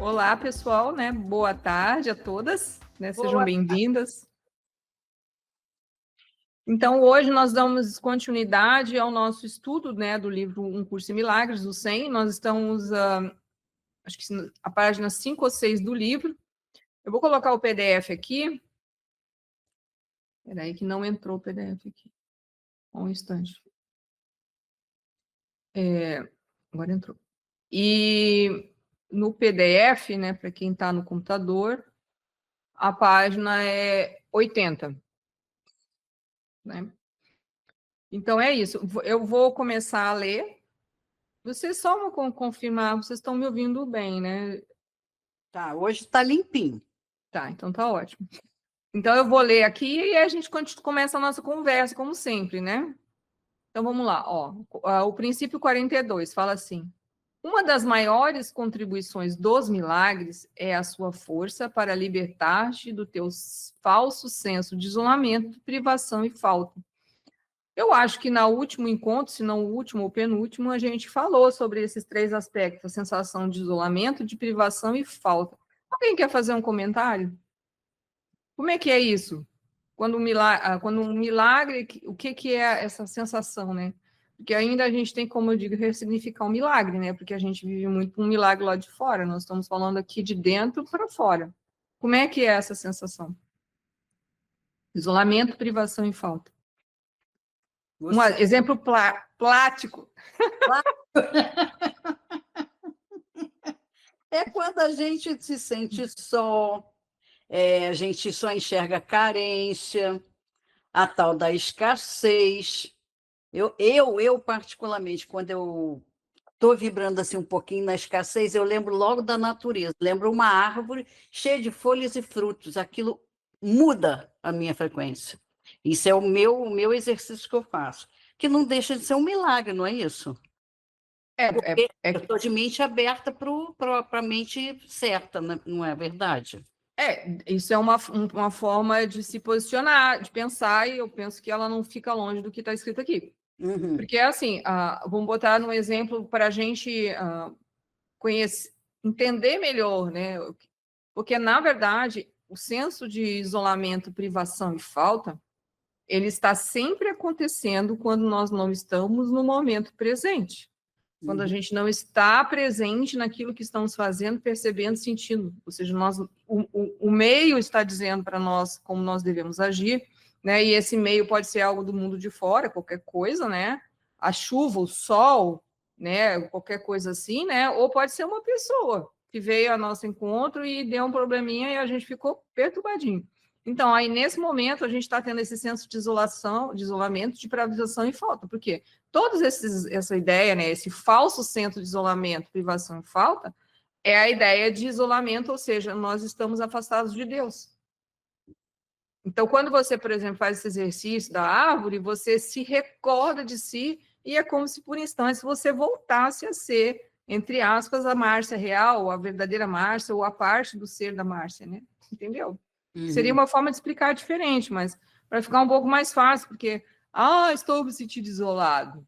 Olá, pessoal, né? Boa tarde a todas, né? Sejam Boa. bem-vindas. Então, hoje nós damos continuidade ao nosso estudo, né, do livro Um Curso em Milagres, do 100. Nós estamos, acho que a página 5 ou 6 do livro. Eu vou colocar o PDF aqui. Espera aí que não entrou o PDF aqui. Um instante. Agora entrou. E no PDF, né, para quem está no computador, a página é 80, né? Então é isso. Eu vou começar a ler. Vocês só vão confirmar, vocês estão me ouvindo bem, né? Tá, hoje está limpinho. Tá, então tá ótimo. Então eu vou ler aqui e a gente começa a nossa conversa, como sempre, né? Então vamos lá, ó. O princípio 42 fala assim: uma das maiores contribuições dos milagres é a sua força para libertar-te do teu falso senso de isolamento, privação e falta. Eu acho que no último encontro, se não o último ou penúltimo, a gente falou sobre esses três aspectos: a sensação de isolamento, de privação e falta. Alguém quer fazer um comentário? Como é que é isso? Quando um milagre, o que é essa sensação, né? Porque ainda a gente tem, como eu digo, ressignificar um milagre, né? Porque a gente vive muito um milagre lá de fora. Nós estamos falando aqui de dentro para fora. Como é que é essa sensação? Isolamento, privação e falta. Um exemplo prático. É quando a gente se sente só, a gente só enxerga carência, a tal da escassez. Eu particularmente, quando eu estou vibrando assim um pouquinho na escassez, eu lembro logo da natureza, lembro uma árvore cheia de folhas e frutos, aquilo muda a minha frequência. Isso é o meu exercício que eu faço, que não deixa de ser um milagre, não é isso? Porque eu estou de mente aberta para a mente certa, não é verdade? Isso é uma forma de se posicionar, de pensar, e eu penso que ela não fica longe do que está escrito aqui. Uhum. Porque, assim, vamos botar um exemplo para a gente conhecer, entender melhor, né? Porque, na verdade, o senso de isolamento, privação e falta, ele está sempre acontecendo quando nós não estamos no momento presente. Quando a gente não está presente naquilo que estamos fazendo, percebendo, sentindo. Ou seja, o meio está dizendo para nós como nós devemos agir, né? E esse meio pode ser algo do mundo de fora, qualquer coisa, né? A chuva, o sol, né? Qualquer coisa assim, né? Ou pode ser uma pessoa que veio ao nosso encontro e deu um probleminha e a gente ficou perturbadinho. Então, aí nesse momento a gente está tendo esse senso de isolação, de isolamento, de privação e falta. Por quê? Essa ideia, né, esse falso centro de isolamento, privação e falta, é a ideia de isolamento, ou seja, nós estamos afastados de Deus. Então, quando você, por exemplo, faz esse exercício da árvore, você se recorda de si e é como se por instantes você voltasse a ser, entre aspas, a Márcia real, a verdadeira Márcia, ou a parte do ser da Márcia, né? Entendeu? Seria uma forma de explicar diferente, mas para ficar um pouco mais fácil, porque, estou me sentindo isolado.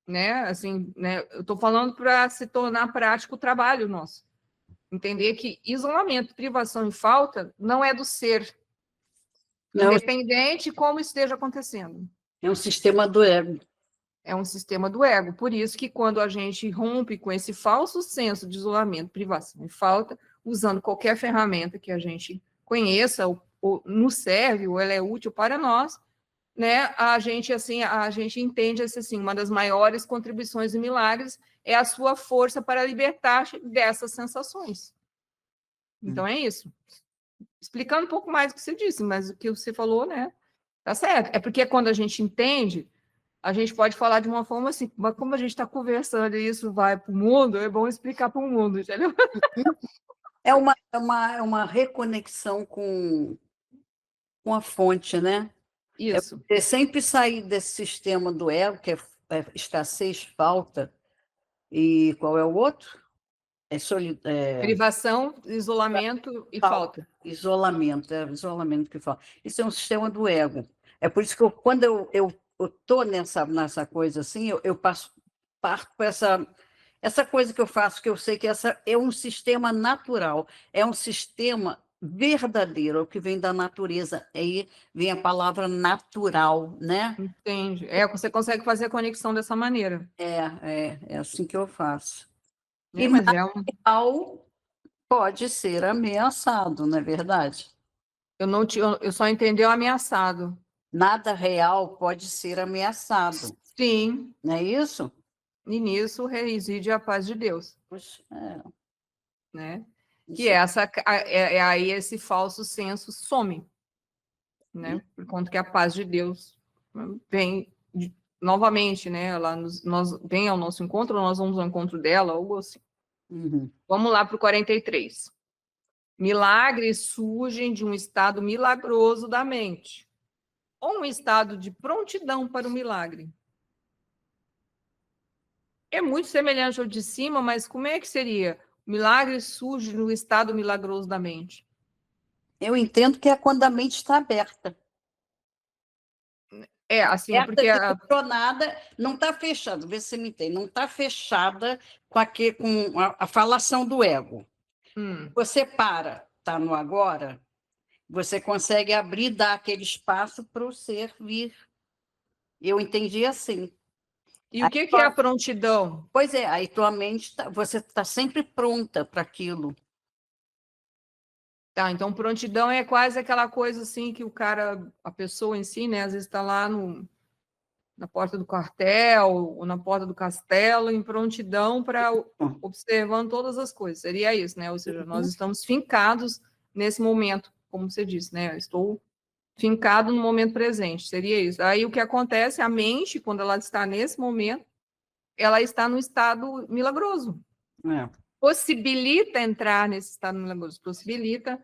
Né? Assim, né? Eu estou falando para se tornar prático o trabalho nosso. Entender que isolamento, privação e falta não é do ser, Não, independente de como esteja acontecendo. é um sistema do ego. É um sistema do ego. Por isso que quando a gente rompe com esse falso senso de isolamento, privação e falta, usando qualquer ferramenta que a gente conheça, ou nos serve, ou ela é útil para nós, né, a gente entende assim, uma das maiores contribuições e milagres é a sua força para libertar dessas sensações. Então é isso. Explicando um pouco mais o que você disse, mas o que você falou, né, tá certo. É porque quando a gente entende, a gente pode falar de uma forma assim, mas como a gente está conversando e isso vai para o mundo, é bom explicar para o mundo, entendeu? É uma reconexão com a fonte, né? Isso. É sempre sair desse sistema do ego, que é escassez, falta, e qual é o outro? Privação, isolamento e falta. Isolamento que fala. Isso é um sistema do ego. É por isso que quando eu estou nessa coisa assim, eu parto para essa. essa coisa que eu faço, que eu sei que essa é um sistema natural, é um sistema verdadeiro, é o que vem da natureza. Aí vem a palavra natural, né? Entende? É, você consegue fazer a conexão dessa maneira, É assim que eu faço. E né? Mas é um... mal pode ser ameaçado, não é verdade? Eu não te, eu só entendeu ameaçado. Nada real pode ser ameaçado, Sim, não é isso? e nisso reside a paz de Deus, Poxa, né? Que é isso essa, é aí esse falso senso some, né? Por conta que a paz de Deus vem novamente, né? Ela nós vem ao nosso encontro, nós vamos ao encontro dela, algo assim. uhum. Vamos lá para o 43. Milagres surgem de um estado milagroso da mente, ou um estado de prontidão para o milagre. É muito semelhante ao de cima, mas como é que seria? O milagre surge no estado milagroso da mente. Eu entendo que é quando a mente está aberta. É, assim, é Aberta porque... direcionada, não está fechada, vê se você me entende, não está fechada com a falação do ego. Hum. Você para, está no agora, você consegue abrir, dar aquele espaço para o ser vir. Eu entendi assim. E o Aí, que é a prontidão? pois é, aí tua mente, você está sempre pronta para aquilo. Tá, então prontidão é quase aquela coisa assim que o cara, a pessoa em si, né, às vezes está lá na porta do quartel ou na porta do castelo em prontidão para observando todas as coisas. Seria isso, né? Ou seja, nós estamos fincados nesse momento, como você disse, né? Estou fincado no momento presente. Seria isso. Aí o que acontece, a mente, quando ela está nesse momento, ela está no estado milagroso. É. Possibilita entrar nesse estado milagroso, possibilita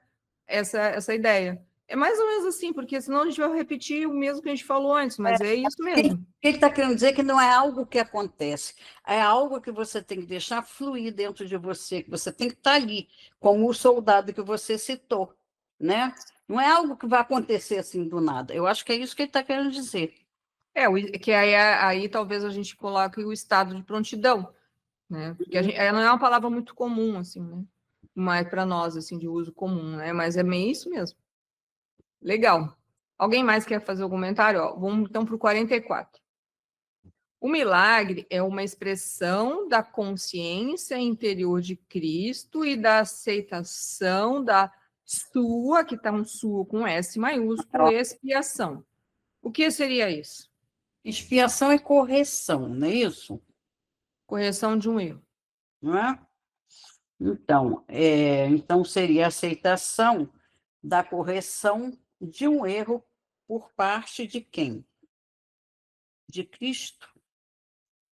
essa ideia. É mais ou menos assim, porque senão a gente vai repetir o mesmo que a gente falou antes, mas é isso O que mesmo. ele está querendo dizer que não é algo que acontece, é algo que você tem que deixar fluir dentro de você, que você tem que estar ali, como o soldado que você citou, né? Não é algo que vai acontecer assim do nada. Eu acho que é isso que ele está querendo dizer. Que aí talvez a gente coloque o estado de prontidão, né? Porque não é uma palavra muito comum, assim, né? Mas para nós, assim, de uso comum, né? Mas é bem isso mesmo. Legal. Alguém mais quer fazer algum comentário? Ó, vamos então para o 44. O milagre é uma expressão da consciência interior de Cristo e da aceitação da sua, que está um sua com S maiúsculo, expiação. O que seria isso? Expiação é correção, não é isso? Correção de um erro. Não é? Então seria a aceitação da correção de um erro por parte de quem? De Cristo.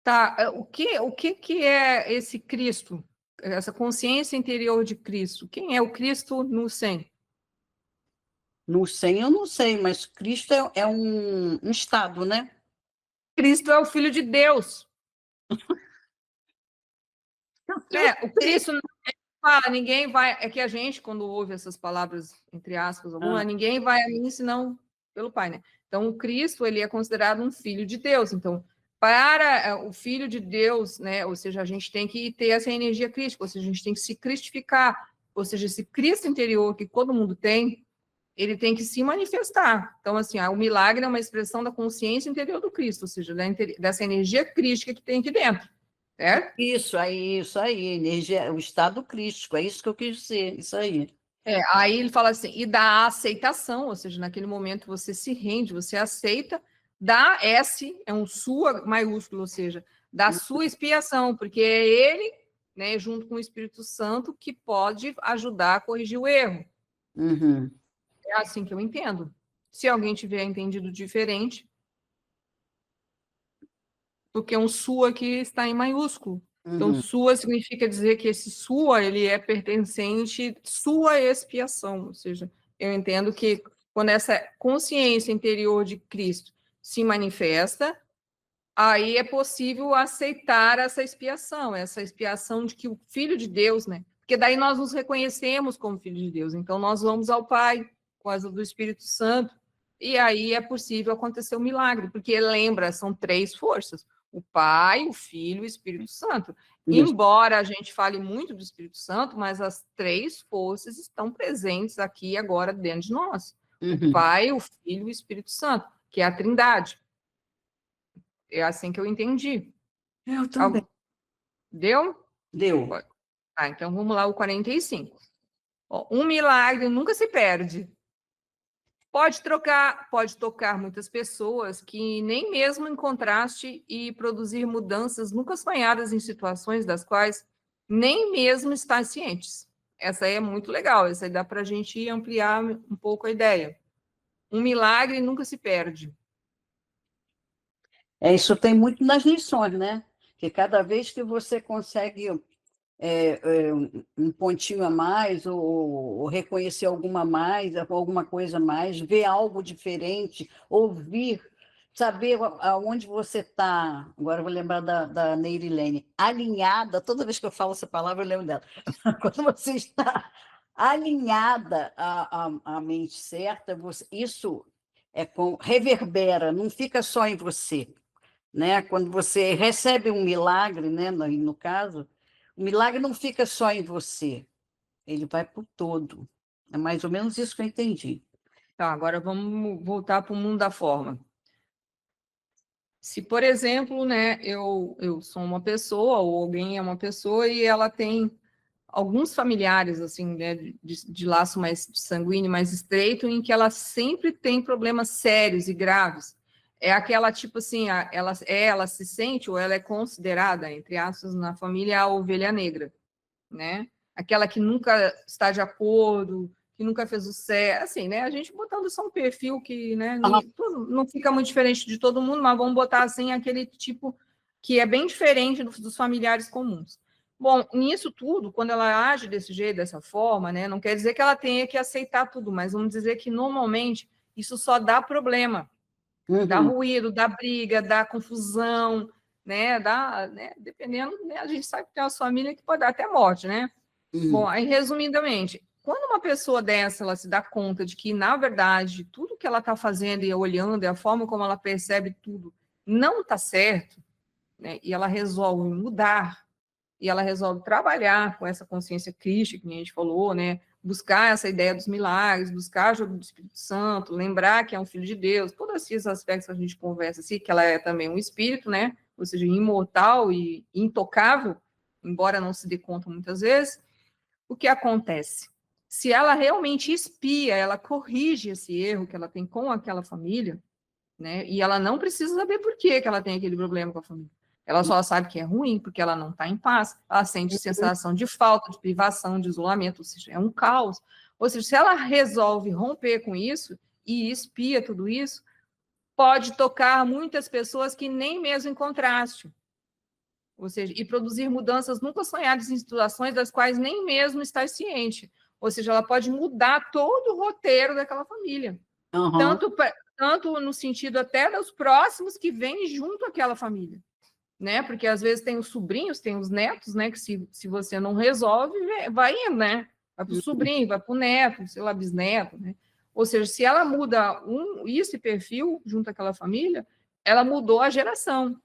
Tá, o que é esse Cristo? Essa consciência interior de Cristo? Quem é o Cristo no 100? No 100 eu não sei, mas Cristo é um estado, né? Cristo é o Filho de Deus. Eu O Cristo não fala, ninguém vai. É que a gente, quando ouve essas palavras, entre aspas, alguma, ninguém vai a mim senão pelo Pai, né? Então, o Cristo, ele é considerado um filho de Deus. Então, para o filho de Deus, né? Ou seja, a gente tem que ter essa energia crística, ou seja, a gente tem que se cristificar, ou seja, esse Cristo interior que todo mundo tem, ele tem que se manifestar. Então, assim, o milagre é uma expressão da consciência interior do Cristo, ou seja, dessa energia crística que tem aqui dentro, certo? isso aí, energia, o estado crístico, é isso que eu quis dizer, isso aí. Aí ele fala assim, e da aceitação, ou seja, naquele momento você se rende, você aceita, da S, é um sua maiúsculo, ou seja, da sua expiação, porque é ele, né, junto com o Espírito Santo, que pode ajudar a corrigir o erro. Uhum. É assim que eu entendo. Se alguém tiver entendido diferente, porque um sua aqui está em maiúsculo. Então, Uhum. sua significa dizer que esse sua, ele é pertencente, sua expiação, ou seja, eu entendo que quando essa consciência interior de Cristo se manifesta, aí é possível aceitar essa expiação de que o Filho de Deus, né? Porque daí nós nos reconhecemos como Filho de Deus, então nós vamos ao Pai, com a ajuda do Espírito Santo, e aí é possível acontecer o milagre, porque lembra, são 3 forças: o Pai, o Filho e o Espírito Santo. Isso. Embora a gente fale muito do Espírito Santo, mas as 3 forças estão presentes aqui e agora dentro de nós. O Uhum. Pai, o Filho e o Espírito Santo, que é a Trindade. É assim que eu entendi. Eu também. Deu? Deu. Ah, então vamos lá, o 45. Ó, um milagre nunca se perde. Pode tocar muitas pessoas que nem mesmo encontraste e produzir mudanças nunca sonhadas em situações das quais nem mesmo estás cientes. Essa aí é muito legal, essa aí dá para a gente ampliar um pouco a ideia. Um milagre nunca se perde. Isso tem muito nas lições, né? Que cada vez que você consegue um pontinho a mais, ou reconhecer alguma mais, alguma coisa a mais, ver algo diferente, ouvir, saber aonde você está. Agora eu vou lembrar da Neirilene, alinhada, toda vez que eu falo essa palavra, eu lembro dela. Quando você está alinhada à mente certa, isso reverbera, não fica só em você, né? Quando você recebe um milagre, né? No caso, o milagre não fica só em você, ele vai para o todo. É mais ou menos isso que eu entendi. Tá, agora vamos voltar para o mundo da forma. Se, por exemplo, né, eu sou uma pessoa, ou alguém é uma pessoa, e ela tem alguns familiares, assim, né, de laço mais sanguíneo, mais estreito, em que ela sempre tem problemas sérios e graves. É aquela, tipo assim, ela se sente, ou ela é considerada, entre aspas, na família, a ovelha negra, né? Aquela que nunca está de acordo, que nunca fez o certo, assim, né? A gente botando só um perfil que, né, Aham. não fica muito diferente de todo mundo, mas vamos botar assim aquele tipo que é bem diferente dos familiares comuns. Bom, nisso tudo, quando ela age desse jeito, dessa forma, né, não quer dizer que ela tenha que aceitar tudo, mas vamos dizer que normalmente isso só dá problema, dá Uhum. ruído, dá briga, dá confusão, né, dependendo, né, a gente sabe que tem uma família que pode dar até morte, né? Bom, Uhum. aí resumidamente, quando uma pessoa dessa ela se dá conta de que, na verdade, tudo que ela está fazendo e olhando, e a forma como ela percebe tudo, não está certo, né, e ela resolve mudar, e ela resolve trabalhar com essa consciência crística que a gente falou, né, buscar essa ideia dos milagres, buscar a ajuda do Espírito Santo, lembrar que é um filho de Deus, todos esses aspectos que a gente conversa assim, que ela é também um espírito, né, ou seja, imortal e intocável, embora não se dê conta muitas vezes. O que acontece? Se ela realmente espia, ela corrige esse erro que ela tem com aquela família, né? E ela não precisa saber por que ela tem aquele problema com a família. Ela só sabe que é ruim porque ela não está em paz, ela sente sensação de falta, de privação, de isolamento, ou seja, é um caos. Ou seja, se ela resolve romper com isso e espia tudo isso, pode tocar muitas pessoas que nem mesmo encontraste. Ou seja, e produzir mudanças nunca sonhadas em situações das quais nem mesmo está ciente. Ou seja, ela pode mudar todo o roteiro daquela família. Uhum. Tanto no sentido até dos próximos que vêm junto àquela família. Né? Porque às vezes tem os sobrinhos, tem os netos, né? Que se você não resolve, vai indo, né? Vai para o sobrinho, vai para o neto, sei lá, bisneto, né? Ou seja, se ela muda esse perfil junto àquela família, ela mudou a geração.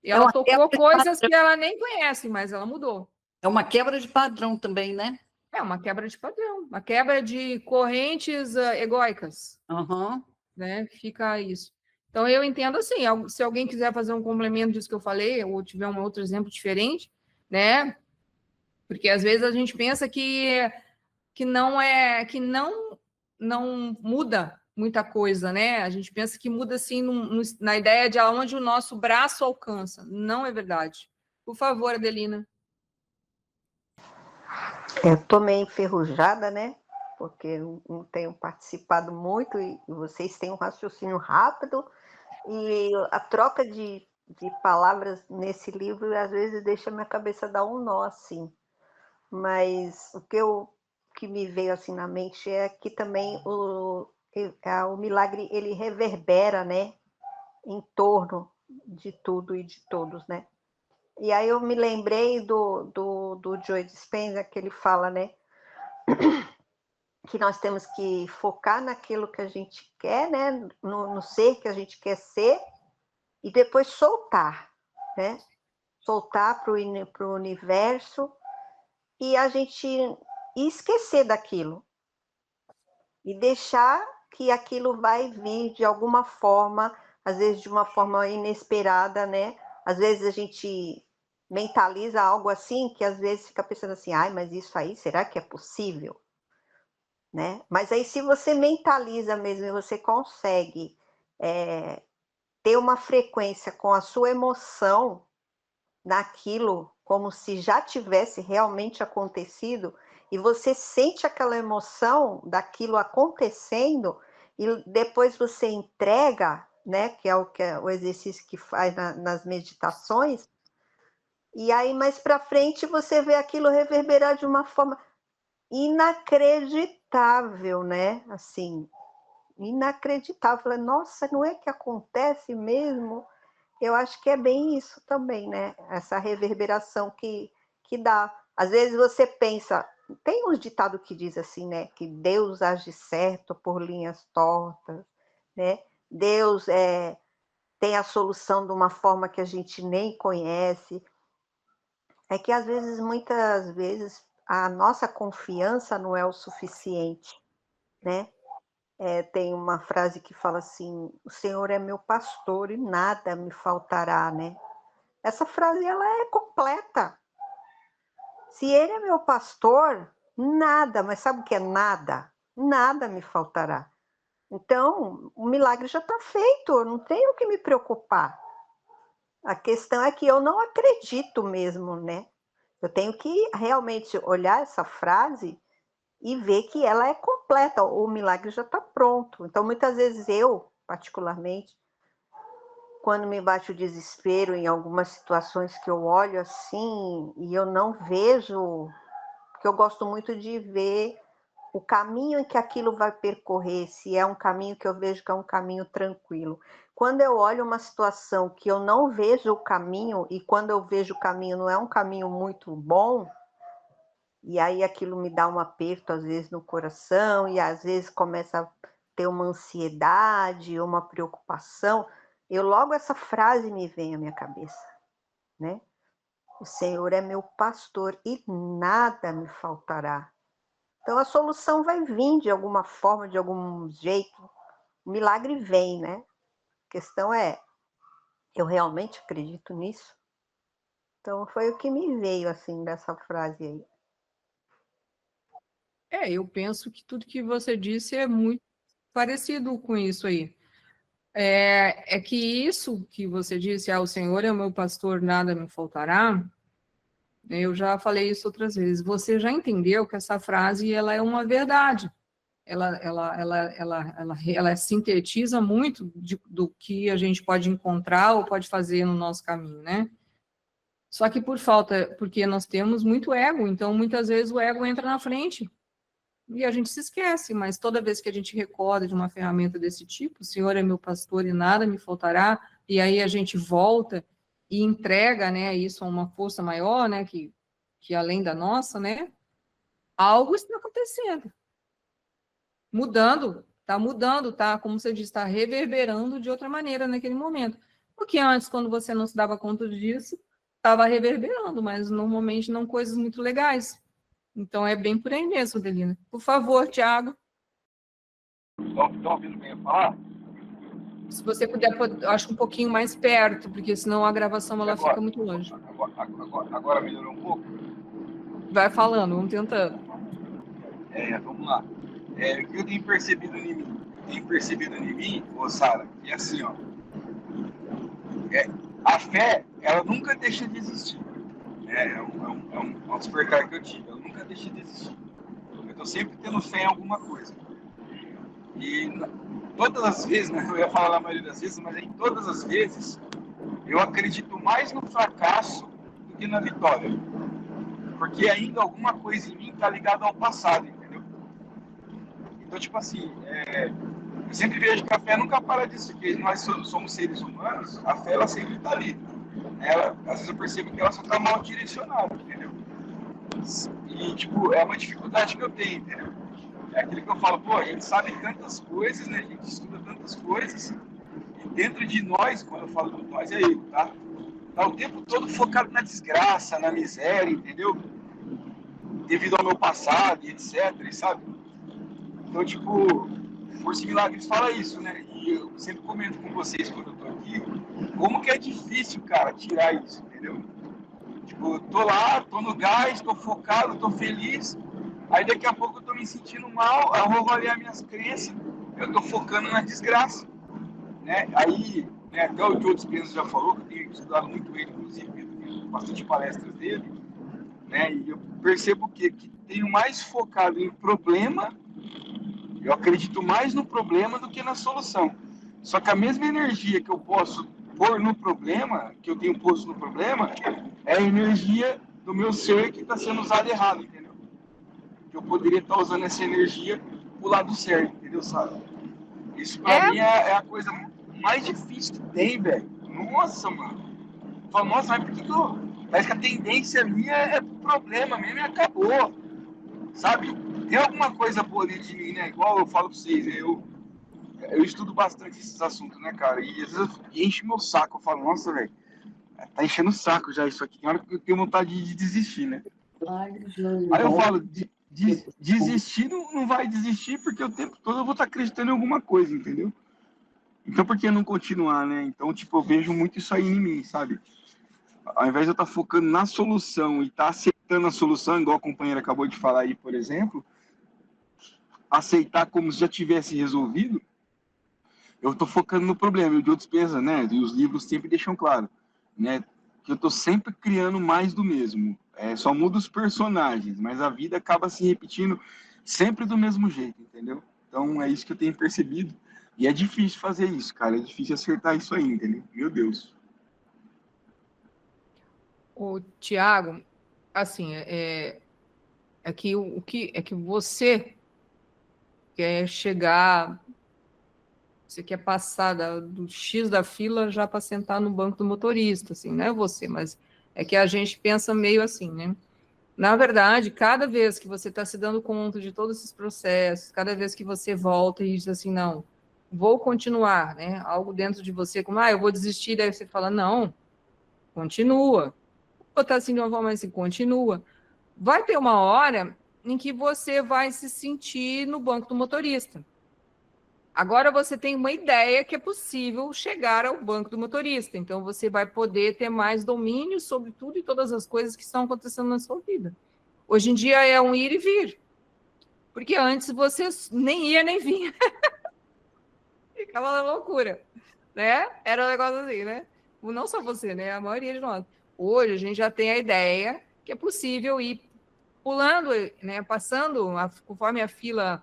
E É ela uma quebra tocou de coisas padrão, que ela nem conhece, mas ela mudou. é uma quebra de padrão também, né? É uma quebra de padrão, uma quebra de correntes egóicas, Uhum. né? Fica isso. Então, eu entendo assim, se alguém quiser fazer um complemento disso que eu falei, ou tiver um outro exemplo diferente, né? Porque às vezes a gente pensa que não muda muita coisa, né? A gente pensa que muda assim na ideia de aonde o nosso braço alcança. Não é verdade. Por favor, Adelina. Eu estou meio enferrujada, né? Porque eu não tenho participado muito e vocês têm um raciocínio rápido e a troca de palavras nesse livro às vezes deixa minha cabeça dar um nó assim. Mas que me veio assim na mente é que também o milagre ele reverbera, né? Em torno de tudo e de todos, né? E aí eu me lembrei do Joe Dispenza, que ele fala, né? que nós temos que focar naquilo que a gente quer, né? No ser que a gente quer ser, e depois soltar, né? Soltar para o universo e a gente esquecer daquilo e deixar que aquilo vai vir de alguma forma, às vezes de uma forma inesperada, né? Às vezes a gente mentaliza algo assim que às vezes fica pensando assim, ai, mas isso aí, será que é possível? Né? Mas aí se você mentaliza mesmo e você consegue ter uma frequência com a sua emoção naquilo, como se já tivesse realmente acontecido, e você sente aquela emoção daquilo acontecendo, e depois você entrega, né, que é o exercício que faz nas meditações, e aí mais para frente você vê aquilo reverberar de uma forma inacreditável, né? Assim, inacreditável. Nossa, não é que acontece mesmo? Eu acho que é bem isso também, né? Essa reverberação que dá. Às vezes você pensa, tem uns ditados que diz assim, né? Que Deus age certo por linhas tortas, né? Deus tem a solução de uma forma que a gente nem conhece. É que às vezes, muitas vezes, a nossa confiança não é o suficiente, né? Tem uma frase que fala assim, o Senhor é meu pastor e nada me faltará, né? Essa frase, ela é completa. Se ele é meu pastor, nada, mas sabe o que é nada? Nada me faltará. Então, o milagre já está feito, eu não tenho que me preocupar. A questão é que eu não acredito mesmo, né? Eu tenho que realmente olhar essa frase e ver que ela é completa, o milagre já está pronto. Então, muitas vezes eu, particularmente, quando me bate o desespero em algumas situações que eu olho assim e eu não vejo, porque eu gosto muito de ver o caminho em que aquilo vai percorrer, se é um caminho que eu vejo que é um caminho tranquilo. Quando eu olho uma situação que eu não vejo o caminho, e quando eu vejo o caminho não é um caminho muito bom, e aí aquilo me dá um aperto, às vezes, no coração, e às vezes começa a ter uma ansiedade, uma preocupação, logo essa frase me vem à minha cabeça, né? O Senhor é meu pastor e nada me faltará. Então a solução vai vir de alguma forma, de algum jeito. O milagre vem, né? A questão é, eu realmente acredito nisso? Então foi o que me veio, assim, dessa frase aí. Eu penso que tudo que você disse é muito parecido com isso aí. É que isso que você disse, o Senhor é o meu pastor, nada me faltará, eu já falei isso outras vezes. Você já entendeu que essa frase ela é uma verdade. Ela sintetiza muito do que a gente pode encontrar ou pode fazer no nosso caminho, né? Só que porque nós temos muito ego, então muitas vezes o ego entra na frente e a gente se esquece, mas toda vez que a gente recorda de uma ferramenta desse tipo, o Senhor é meu pastor e nada me faltará, e aí a gente volta e entrega, né, isso a uma força maior, né, que além da nossa, né, algo está acontecendo, mudando, tá, como você disse, está reverberando de outra maneira naquele momento. Porque antes, quando você não se dava conta disso, estava reverberando, mas normalmente não coisas muito legais. Então é bem por aí mesmo, Delina. Por favor, Tiago. Estão ouvindo bem eu falar? Se você puder, acho um pouquinho mais perto, porque senão a gravação ela fica muito longe. Agora melhorou um pouco? Vai falando, vamos tentando. Vamos lá. O que eu tenho percebido em mim, Sara, é assim, ó. A fé, ela nunca deixa de existir. É um despertar que eu tive. Ela nunca deixa de existir. Eu estou sempre tendo fé em alguma coisa. E todas as vezes, né, eu ia falar na maioria das vezes, mas em todas as vezes, eu acredito mais no fracasso do que na vitória. Porque ainda alguma coisa em mim está ligada ao passado, entendeu? Então, tipo assim, eu sempre vejo que a fé nunca para de existir, porque nós somos seres humanos, a fé ela sempre está ali. Às vezes eu percebo que ela só está mal direcionada, entendeu? E, tipo, é uma dificuldade que eu tenho, entendeu? É aquilo que eu falo, pô, a gente sabe tantas coisas, né? A gente estuda tantas coisas, e dentro de nós, quando eu falo de nós, é eu, tá? Tá o tempo todo focado na desgraça, na miséria, entendeu? Devido ao meu passado e etc, sabe? Então, tipo, Força e Milagres fala isso, né? E eu sempre comento com vocês quando eu tô aqui, como que é difícil, cara, tirar isso, entendeu? Tipo, eu tô lá, tô no gás, tô focado, tô feliz, aí daqui a pouco eu tô me sentindo mal, eu vou avaliar minhas crenças, eu tô focando na desgraça, né? Aí, né, até o Joe Dispenza já falou, que eu tenho estudado muito ele, inclusive, tenho bastante palestras dele, né? E eu percebo que tenho mais focado em problema, eu acredito mais no problema do que na solução. Só que a mesma energia que eu posso pôr no problema, que eu tenho posto no problema, é a energia do meu ser que está sendo usada errado, entendeu? Que eu poderia estar usando essa energia pro lado certo, entendeu, sabe? Isso pra É, mim é a coisa mais difícil que tem, velho. Nossa, mano. Eu falo, nossa, mas por que eu... Parece que a tendência minha é pro problema mesmo e acabou, sabe? Tem alguma coisa boa dentro de mim, né? Igual eu falo pra vocês, eu estudo bastante esses assuntos, né, cara? E às vezes enche meu saco. Eu falo, nossa, velho, tá enchendo o saco já isso aqui. Tem hora que eu tenho vontade de desistir, né? Aí eu falo, desistir não vai desistir porque o tempo todo eu vou estar acreditando em alguma coisa, entendeu? Então por que não continuar, né? Então, tipo, eu vejo muito isso aí em mim, sabe? Ao invés de eu estar focando na solução e estar aceitando a solução, igual a companheira acabou de falar aí, por exemplo, aceitar como se já tivesse resolvido, eu estou focando no problema. E o Joe Dispenza, né? E os livros sempre deixam claro, né? Que eu estou sempre criando mais do mesmo. Só muda os personagens, mas a vida acaba se repetindo sempre do mesmo jeito, entendeu? Então é isso que eu tenho percebido. E é difícil fazer isso, cara. É difícil acertar isso aí, entendeu? Meu Deus. o Tiago, assim, que o que é que você quer chegar, você quer passar do X da fila já para sentar no banco do motorista, assim, não é você, mas é que a gente pensa meio assim, né? Na verdade, cada vez que você está se dando conta de todos esses processos, cada vez que você volta e diz assim, não, vou continuar, né? Algo dentro de você, como, eu vou desistir, daí você fala, não, continua. Ou tá assim de uma forma assim, continua. Vai ter uma hora em que você vai se sentir no banco do motorista. Agora você tem uma ideia que é possível chegar ao banco do motorista, então você vai poder ter mais domínio sobre tudo e todas as coisas que estão acontecendo na sua vida. Hoje em dia é um ir e vir, porque antes você nem ia nem vinha. Ficava na loucura, né? Era um negócio assim, né? Não só você, né? A maioria de nós. Hoje a gente já tem a ideia que é possível ir pulando, né? Passando conforme a fila,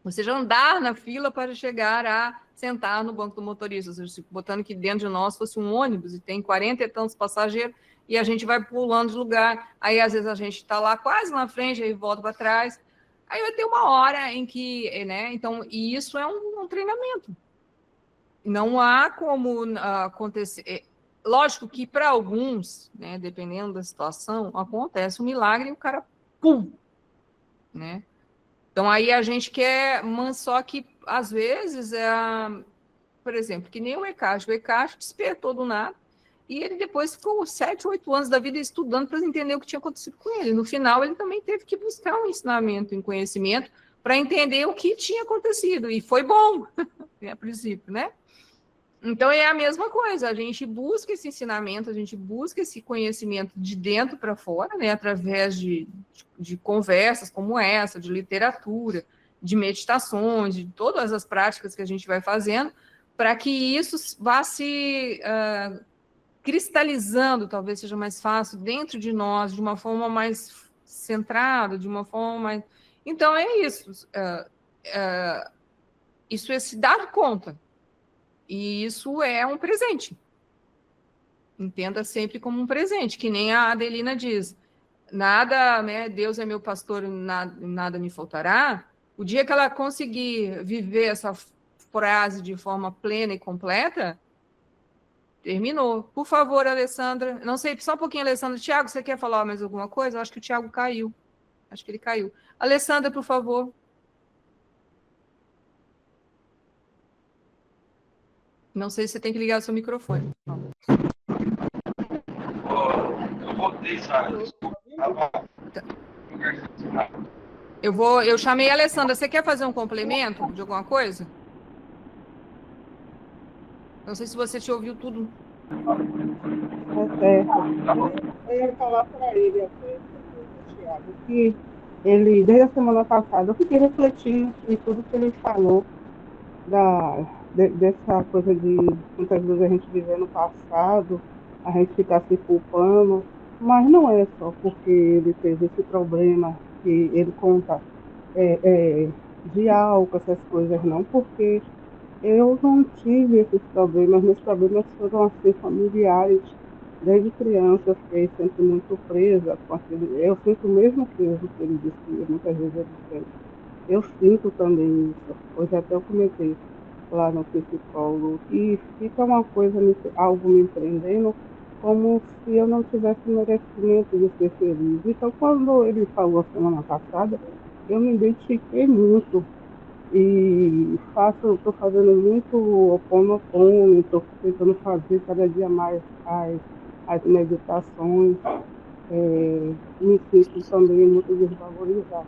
ou seja, andar na fila para chegar a sentar no banco do motorista, ou seja, botando que dentro de nós fosse um ônibus e tem 40 e tantos passageiros e a gente vai pulando de lugar, aí às vezes a gente está lá quase na frente, aí volta para trás, aí vai ter uma hora em que, né, então, e isso é um treinamento, não há como acontecer, lógico que para alguns, né, dependendo da situação, acontece um milagre e o cara, pum, né, então aí a gente quer, mas só que às vezes, por exemplo, que nem o ECASH despertou do nada, e ele depois ficou 7, 8 anos da vida estudando para entender o que tinha acontecido com ele. No final, ele também teve que buscar um ensinamento em conhecimento para entender o que tinha acontecido, e foi bom, a princípio, né? Então é a mesma coisa, a gente busca esse ensinamento, a gente busca esse conhecimento de dentro para fora, né, através de conversas como essa, de literatura, de meditações, de todas as práticas que a gente vai fazendo, para que isso vá se cristalizando, talvez seja mais fácil, dentro de nós, de uma forma mais centrada, de uma forma mais... Então é isso, isso é se dar conta. E isso é um presente. Entenda sempre como um presente, que nem a Adelina diz. Nada, né? Deus é meu pastor, nada me faltará. O dia que ela conseguir viver essa frase de forma plena e completa, terminou. Por favor, Alessandra. Não sei, só um pouquinho, Alessandra. Tiago, você quer falar mais alguma coisa? Eu acho que o Tiago caiu. Acho que ele caiu. Alessandra, por favor. Não sei se você tem que ligar o seu microfone. Eu voltei, Sara. Desculpa. Eu chamei a Alessandra. Você quer fazer um complemento de alguma coisa? Não sei se você te ouviu tudo. É certo. Eu ia falar para ele até, Thiago, que ele, desde a semana passada, eu fiquei refletindo em tudo que ele falou, dessa coisa de muitas vezes a gente viver no passado, a gente ficar se culpando, mas não é só porque ele teve esse problema que ele conta de álcool, essas coisas, não, porque eu não tive esses problemas, meus problemas foram assim familiares. Desde criança eu fiquei sempre muito presa com aquele. Eu sinto o mesmo peso que ele disse, que muitas vezes ele sente. Eu sinto também isso. Hoje até eu comentei lá no psicólogo e fica uma coisa, algo me prendendo, como se eu não tivesse merecimento de ser feliz. Então, quando ele falou semana passada, eu me identifiquei muito e estou fazendo muito Ho'oponopono, estou tentando fazer cada dia mais as meditações. Me sinto também muito desvalorizada,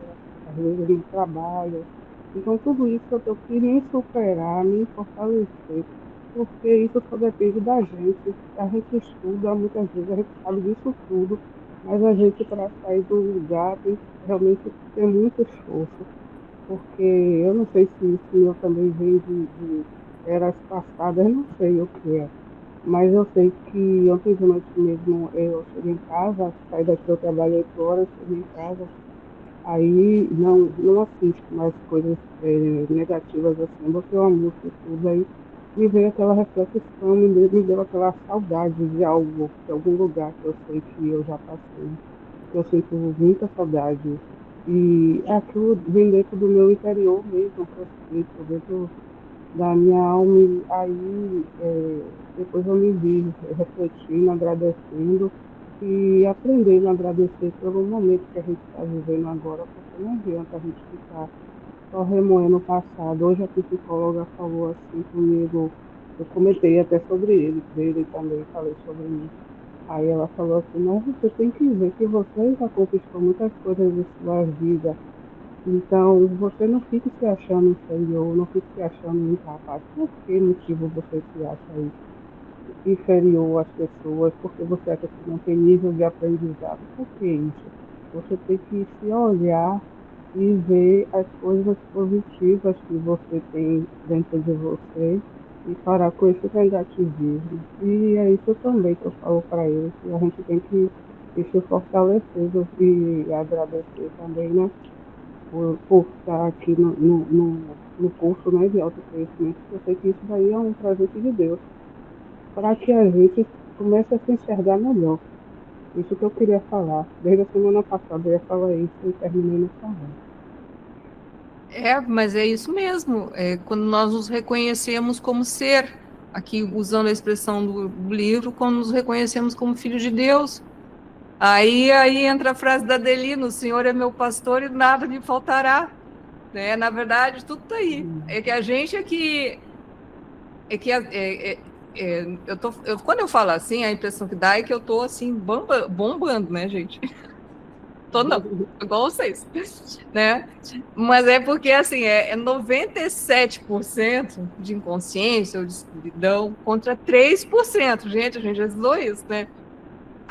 às vezes no trabalho. Então, tudo isso eu tenho que me superar, me fortalecer, porque isso só depende da gente. A gente estuda, muitas vezes a gente sabe disso tudo, mas a gente, para sair do lugar, tem que realmente ter muito esforço, porque eu não sei se isso eu também vem de eras passadas, eu não sei o que é. Mas eu sei que ontem de noite mesmo eu cheguei em casa, saí daqui, eu trabalho 8 horas, cheguei em casa, aí não assisto mais coisas negativas assim, botei uma música e tudo, aí me veio aquela reflexão, me deu aquela saudade de algo, de algum lugar que eu sei que eu já passei, que eu sinto muita saudade. E aquilo vem dentro do meu interior mesmo, que eu sinto, dentro da minha alma, e aí depois eu me vi refletindo, agradecendo e aprendendo a agradecer pelo momento que a gente está vivendo agora, porque não adianta a gente ficar só remoendo o passado. Hoje a psicóloga falou assim comigo, eu comentei até sobre dele também, falei sobre mim. Aí ela falou assim, mas você tem que ver que você já conquistou muitas coisas de sua vida, então, você não fique se achando inferior, não fique se achando incapaz. Por que motivo você se acha inferior às pessoas? Porque você acha que não tem nível de aprendizado? Por que isso? Você tem que se olhar e ver as coisas positivas que você tem dentro de você e parar com esse negativismo. E é isso também que eu falo para ele, que a gente tem que ir se fortalecendo e agradecer também, né? Por estar aqui no curso, né, de autoconhecimento. Eu sei que isso daí é um presente de Deus, para que a gente comece a se enxergar melhor. Isso que eu queria falar. Desde a semana passada eu ia falar isso e terminei não falando. Mas é isso mesmo. Quando nós nos reconhecemos como ser, aqui usando a expressão do livro, quando nos reconhecemos como filho de Deus, aí entra a frase da Adelina, o Senhor é meu pastor e nada me faltará. Né? Na verdade, tudo está aí. É que a gente quando eu falo assim, a impressão que dá é que eu estou assim bombando, né, gente? Tô não, igual vocês, né? Mas é porque, assim, 97% de inconsciência ou de escuridão contra 3%. Gente, a gente já estudou isso, né?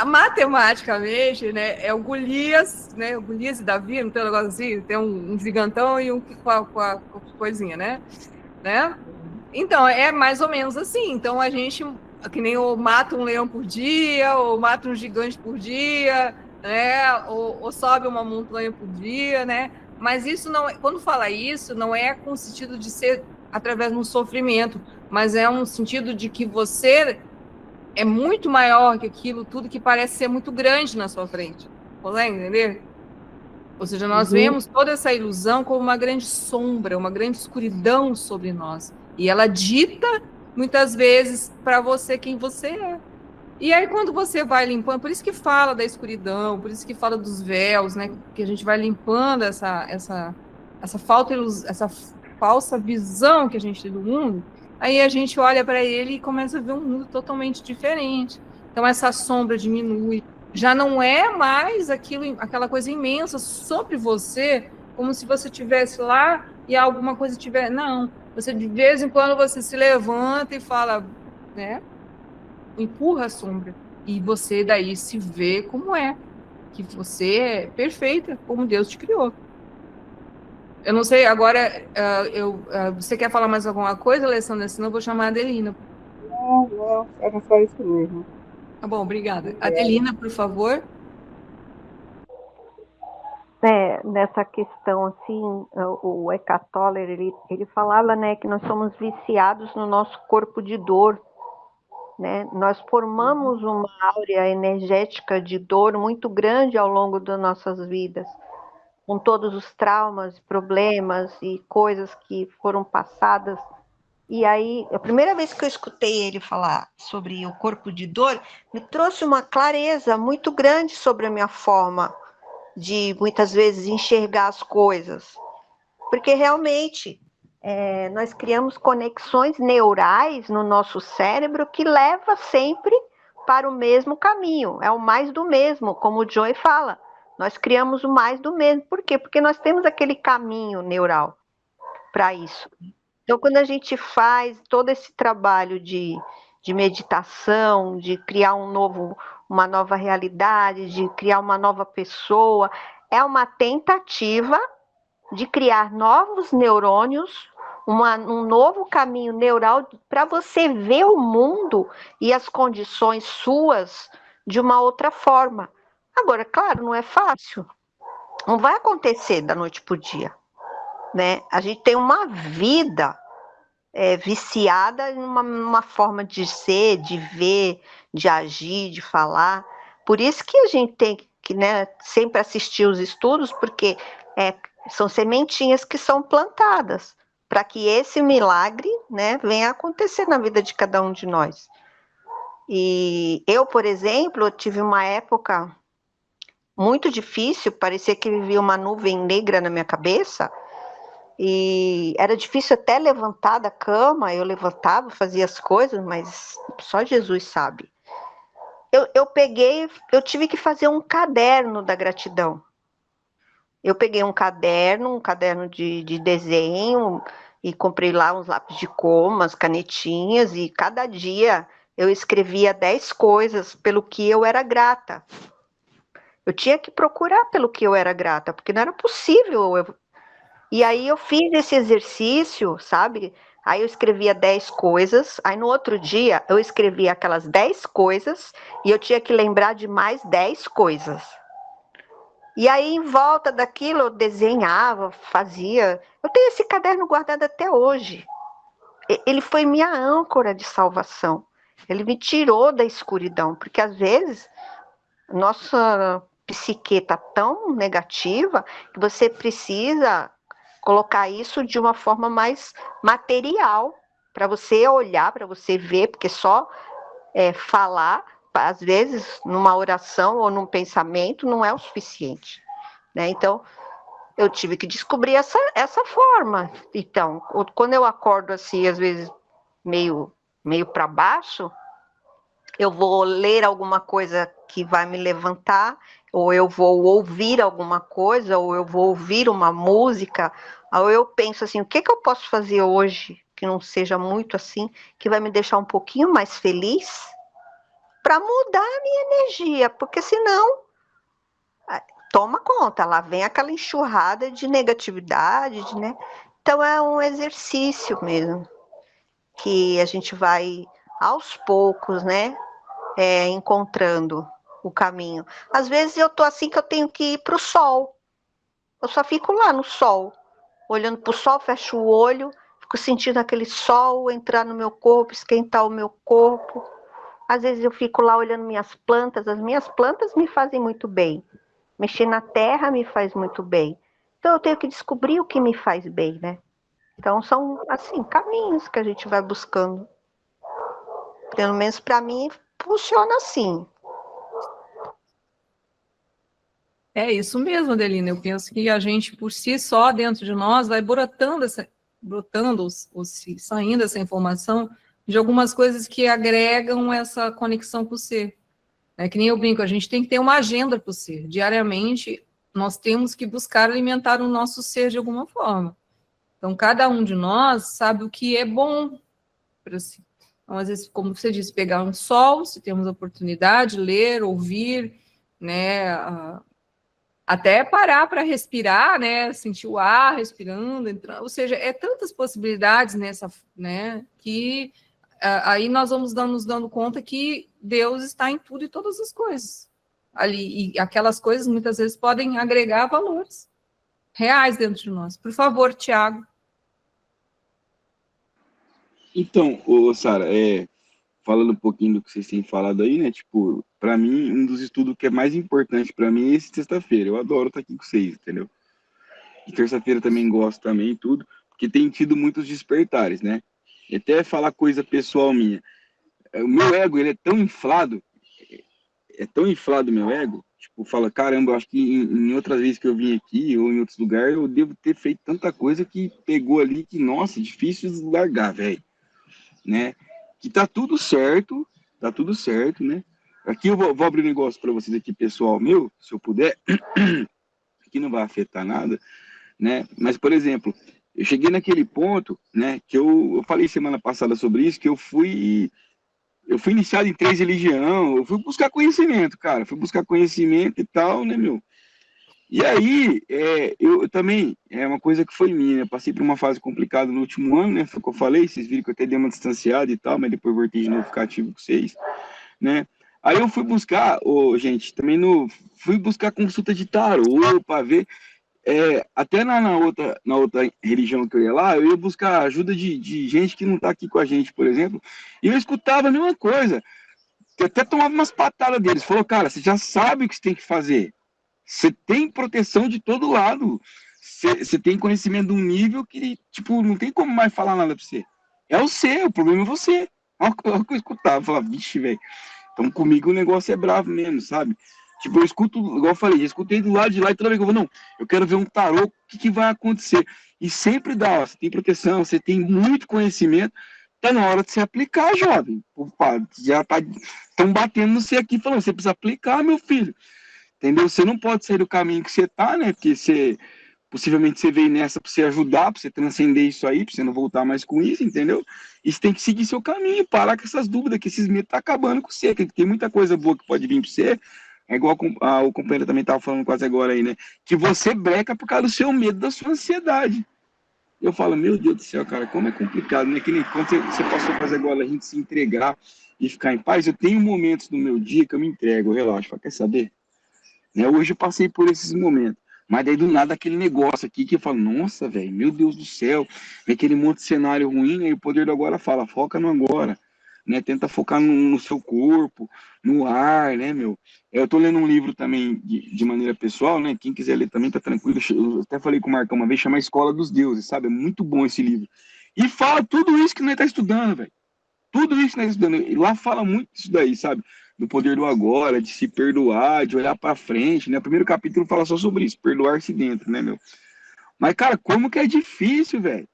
Matematicamente, né, é o Golias, né? O Golias e Davi, não tem um negócio assim? Tem um gigantão e um com a coisinha, né? Então, é mais ou menos assim. Então, a gente, que nem ou mata um leão por dia, ou mata um gigante por dia, né? Ou sobe uma montanha por dia, né? Mas isso não é, quando fala isso, não é com o sentido de ser através de um sofrimento, mas é um sentido de que você é muito maior que aquilo tudo que parece ser muito grande na sua frente. Consegue entender? Ou seja, nós vemos toda essa ilusão como uma grande sombra, uma grande escuridão sobre nós. E ela dita, muitas vezes, para você quem você é. E aí, quando você vai limpando, por isso que fala da escuridão, por isso que fala dos véus, né? Que a gente vai limpando essa falsa visão que a gente tem do mundo. aí a gente olha para ele e começa a ver um mundo totalmente diferente. Então essa sombra diminui, já não é mais aquela coisa imensa sobre você, como se você estivesse lá e alguma coisa tiver. Não, você de vez em quando você se levanta e fala, né? Empurra a sombra e você daí se vê como é, que você é perfeita, como Deus te criou. Eu não sei, agora, você quer falar mais alguma coisa, Alessandra? Senão eu vou chamar a Adelina. Não, era só isso mesmo. Tá bom, obrigada. Adelina, por favor. Nessa questão, assim, o Eckhart Tolle, ele falava, né, que nós somos viciados no nosso corpo de dor, né? Nós formamos uma áurea energética de dor muito grande ao longo das nossas vidas, com todos os traumas, problemas e coisas que foram passadas. E aí, a primeira vez que eu escutei ele falar sobre o corpo de dor, me trouxe uma clareza muito grande sobre a minha forma de, muitas vezes, enxergar as coisas. Porque, realmente, nós criamos conexões neurais no nosso cérebro que leva sempre para o mesmo caminho. É o mais do mesmo, como o Joy fala. Nós criamos o mais do mesmo. Por quê? Porque nós temos aquele caminho neural para isso. Então, quando a gente faz todo esse trabalho de meditação, de criar uma nova realidade, de criar uma nova pessoa, é uma tentativa de criar novos neurônios, um novo caminho neural para você ver o mundo e as condições suas de uma outra forma. Agora, claro, não é fácil. Não vai acontecer da noite para o dia, né? A gente tem uma vida viciada em uma forma de ser, de ver, de agir, de falar. Por isso que a gente tem que, né, sempre assistir os estudos, porque são sementinhas que são plantadas para que esse milagre, né, venha a acontecer na vida de cada um de nós. E eu, por exemplo, tive uma época muito difícil, parecia que vivia uma nuvem negra na minha cabeça, e era difícil até levantar da cama. Eu levantava, fazia as coisas, mas só Jesus sabe. Eu tive que fazer um caderno da gratidão. Eu peguei um caderno de desenho, e comprei lá uns lápis de cor, umas canetinhas, e cada dia eu escrevia 10 coisas pelo que eu era grata. Eu tinha que procurar pelo que eu era grata, porque não era possível. E aí eu fiz esse exercício, sabe? Aí eu escrevia 10 coisas, aí no outro dia eu escrevia aquelas 10 coisas e eu tinha que lembrar de mais 10 coisas. E aí, em volta daquilo, eu desenhava, fazia. Eu tenho esse caderno guardado até hoje. Ele foi minha âncora de salvação. Ele me tirou da escuridão, porque às vezes nossa psique está tão negativa que você precisa colocar isso de uma forma mais material, para você olhar, para você ver, porque só falar, às vezes, numa oração ou num pensamento, não é o suficiente, né? Então, eu tive que descobrir essa forma. Então, quando eu acordo assim, às vezes, meio para baixo, eu vou ler alguma coisa que vai me levantar, ou eu vou ouvir alguma coisa, ou eu vou ouvir uma música, ou eu penso assim, o que eu posso fazer hoje que não seja muito assim, que vai me deixar um pouquinho mais feliz, para mudar a minha energia, porque senão, toma conta, lá vem aquela enxurrada de negatividade, né? Então é um exercício mesmo, que a gente vai aos poucos, né? Encontrando o caminho. Às vezes eu tô assim que eu tenho que ir para o sol. Eu só fico lá no sol, olhando para o sol, fecho o olho, fico sentindo aquele sol entrar no meu corpo, esquentar o meu corpo. Às vezes eu fico lá olhando minhas plantas, as minhas plantas me fazem muito bem. Mexer na terra me faz muito bem. Então eu tenho que descobrir o que me faz bem, né? Então são, assim, caminhos que a gente vai buscando. Pelo menos para mim, funciona assim. É isso mesmo, Adelina. Eu penso que a gente, por si só, dentro de nós, vai brotando brotando ou se saindo essa informação de algumas coisas que agregam essa conexão com o ser. É que nem eu brinco, a gente tem que ter uma agenda para o ser. Diariamente, nós temos que buscar alimentar o nosso ser de alguma forma. Então, cada um de nós sabe o que é bom para si. Então, às vezes, como você disse, pegar um sol, se temos a oportunidade, ler, ouvir, né, até parar para respirar, né, sentir o ar respirando, entrando, ou seja, é tantas possibilidades nessa, né, que aí nós vamos nos dando conta que Deus está em tudo e todas as coisas ali, e aquelas coisas muitas vezes podem agregar valores reais dentro de nós. Por favor, Tiago. Então, ô, Sara, falando um pouquinho do que vocês têm falado aí, né? Tipo, para mim, um dos estudos que é mais importante para mim é esse sexta-feira. Eu adoro estar aqui com vocês, entendeu? E terça-feira também gosto também, tudo, porque tem tido muitos despertares, né? E até falar coisa pessoal minha. O meu ego, ele é tão inflado meu ego, tipo, fala, caramba, eu acho que em outras vezes que eu vim aqui ou em outros lugares, eu devo ter feito tanta coisa que pegou ali que, nossa, difícil de largar, velho, né? Que tá tudo certo, né? Aqui eu vou abrir um negócio para vocês aqui, pessoal meu, se eu puder, que não vai afetar nada, né? Mas, por exemplo, eu cheguei naquele ponto, né, que eu falei semana passada sobre isso, que eu fui iniciado em 3 religião, eu fui buscar conhecimento, cara, fui buscar conhecimento e tal, né, meu? E aí, eu também, é uma coisa que foi minha, né? Passei por uma fase complicada no último ano, né? Foi o que eu falei, vocês viram que eu até dei uma distanciada e tal, mas depois voltei de novo ficar ativo com vocês, né? Aí eu fui buscar, gente, também fui buscar consulta de tarô para ver, até na outra religião que eu ia lá, eu ia buscar ajuda de gente que não tá aqui com a gente, por exemplo, e eu escutava a mesma coisa, eu até tomava umas patadas deles, falou, cara, você já sabe o que você tem que fazer, você tem proteção de todo lado. Você tem conhecimento de um nível que, tipo, não tem como mais falar nada pra você. É o seu, o problema é você. Olha o que eu escutava. Eu falava, vixe, velho. Então comigo o negócio é bravo mesmo, sabe? Tipo, eu escuto, igual eu falei, eu escutei do lado de lá e toda vez que eu vou, não, eu quero ver um tarô, o que vai acontecer? E sempre dá, ó, você tem proteção, você tem muito conhecimento, tá na hora de você aplicar, jovem. Opa, já estão batendo no você aqui, falando, você precisa aplicar, meu filho. Entendeu? Você não pode sair do caminho que você tá, né? Porque possivelmente você veio nessa para você ajudar, para você transcender isso aí, para você não voltar mais com isso, entendeu? E você tem que seguir seu caminho, parar com essas dúvidas, que esses medos tá acabando com você, que tem muita coisa boa que pode vir para você. É igual o companheiro também estava falando quase agora aí, né? Que você breca por causa do seu medo, da sua ansiedade. Eu falo, meu Deus do céu, cara, como é complicado, né? Que nem quando você passou a fazer agora a gente se entregar e ficar em paz. Eu tenho momentos no meu dia que eu me entrego, eu relaxo. Falo, quer saber? Né? Hoje eu passei por esses momentos. Mas daí do nada aquele negócio aqui que eu falo, nossa, velho, meu Deus do céu, vem aquele monte de cenário ruim, né? E o poder do agora fala, foca no agora, né? Tenta focar no seu corpo, no ar, né, meu? Eu tô lendo um livro também de maneira pessoal, né? Quem quiser ler também tá tranquilo. Eu até falei com o Marcão uma vez, chama Escola dos Deuses, sabe? É muito bom esse livro. E fala tudo isso que nós tá estudando, velho. Tudo isso que nós estudando. E lá fala muito disso daí, sabe? Do poder do agora, de se perdoar, de olhar para frente, né? O primeiro capítulo fala só sobre isso, perdoar-se dentro, né, meu? Mas, cara, como que é difícil, velho,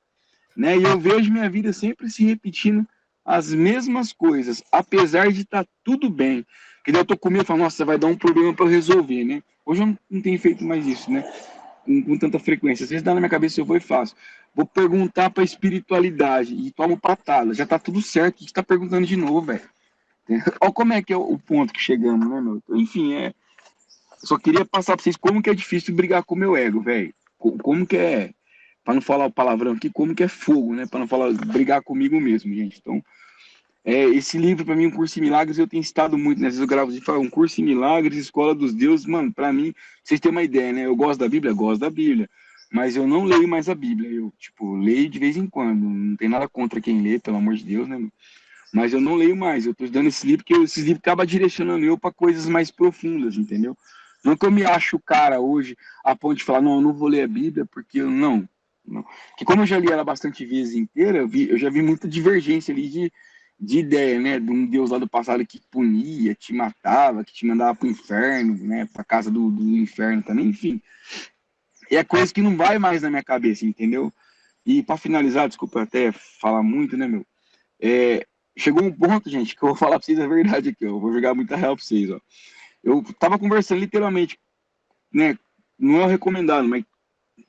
né? E eu vejo minha vida sempre se repetindo as mesmas coisas, apesar de estar tudo bem. Que daí eu tô com medo e falo, nossa, vai dar um problema para eu resolver, né? Hoje eu não tenho feito mais isso, né? Com tanta frequência. Às vezes dá na minha cabeça, eu vou e faço. Vou perguntar para a espiritualidade e tomo patada. Já tá tudo certo, você tá perguntando de novo, velho. Olha como é que é o ponto que chegamos, né, meu? Enfim, eu só queria passar para vocês como que é difícil brigar com o meu ego, velho. Como que é, para não falar o palavrão aqui, como que é fogo, né? Para não falar brigar comigo mesmo, gente. Então, esse livro, para mim, um curso em milagres, eu tenho estado muito, né? Às vezes eu gravo de falar, um curso em milagres, Escola dos Deuses, mano, para mim, vocês têm uma ideia, né? Eu gosto da Bíblia, gosto da Bíblia, mas eu não leio mais a Bíblia. Eu, tipo, leio de vez em quando. Não tem nada contra quem lê, pelo amor de Deus, né? Mas eu não leio mais, eu estou estudando esse livro, porque esse livro acaba direcionando eu para coisas mais profundas, entendeu? Não que eu me acho o cara hoje a ponto de falar, não, eu não vou ler a Bíblia, porque eu não. Porque como eu já li ela bastante vezes inteira, eu já vi muita divergência ali de ideia, né? De um Deus lá do passado que punia, te matava, que te mandava para o inferno, né? Para casa do inferno também, enfim. E é coisa que não vai mais na minha cabeça, entendeu? E para finalizar, desculpa até falar muito, né, meu? Chegou um ponto, gente, que eu vou falar para vocês a verdade aqui, ó. Eu vou jogar muita real para vocês, ó. Eu tava conversando literalmente, né? Não é o recomendado, mas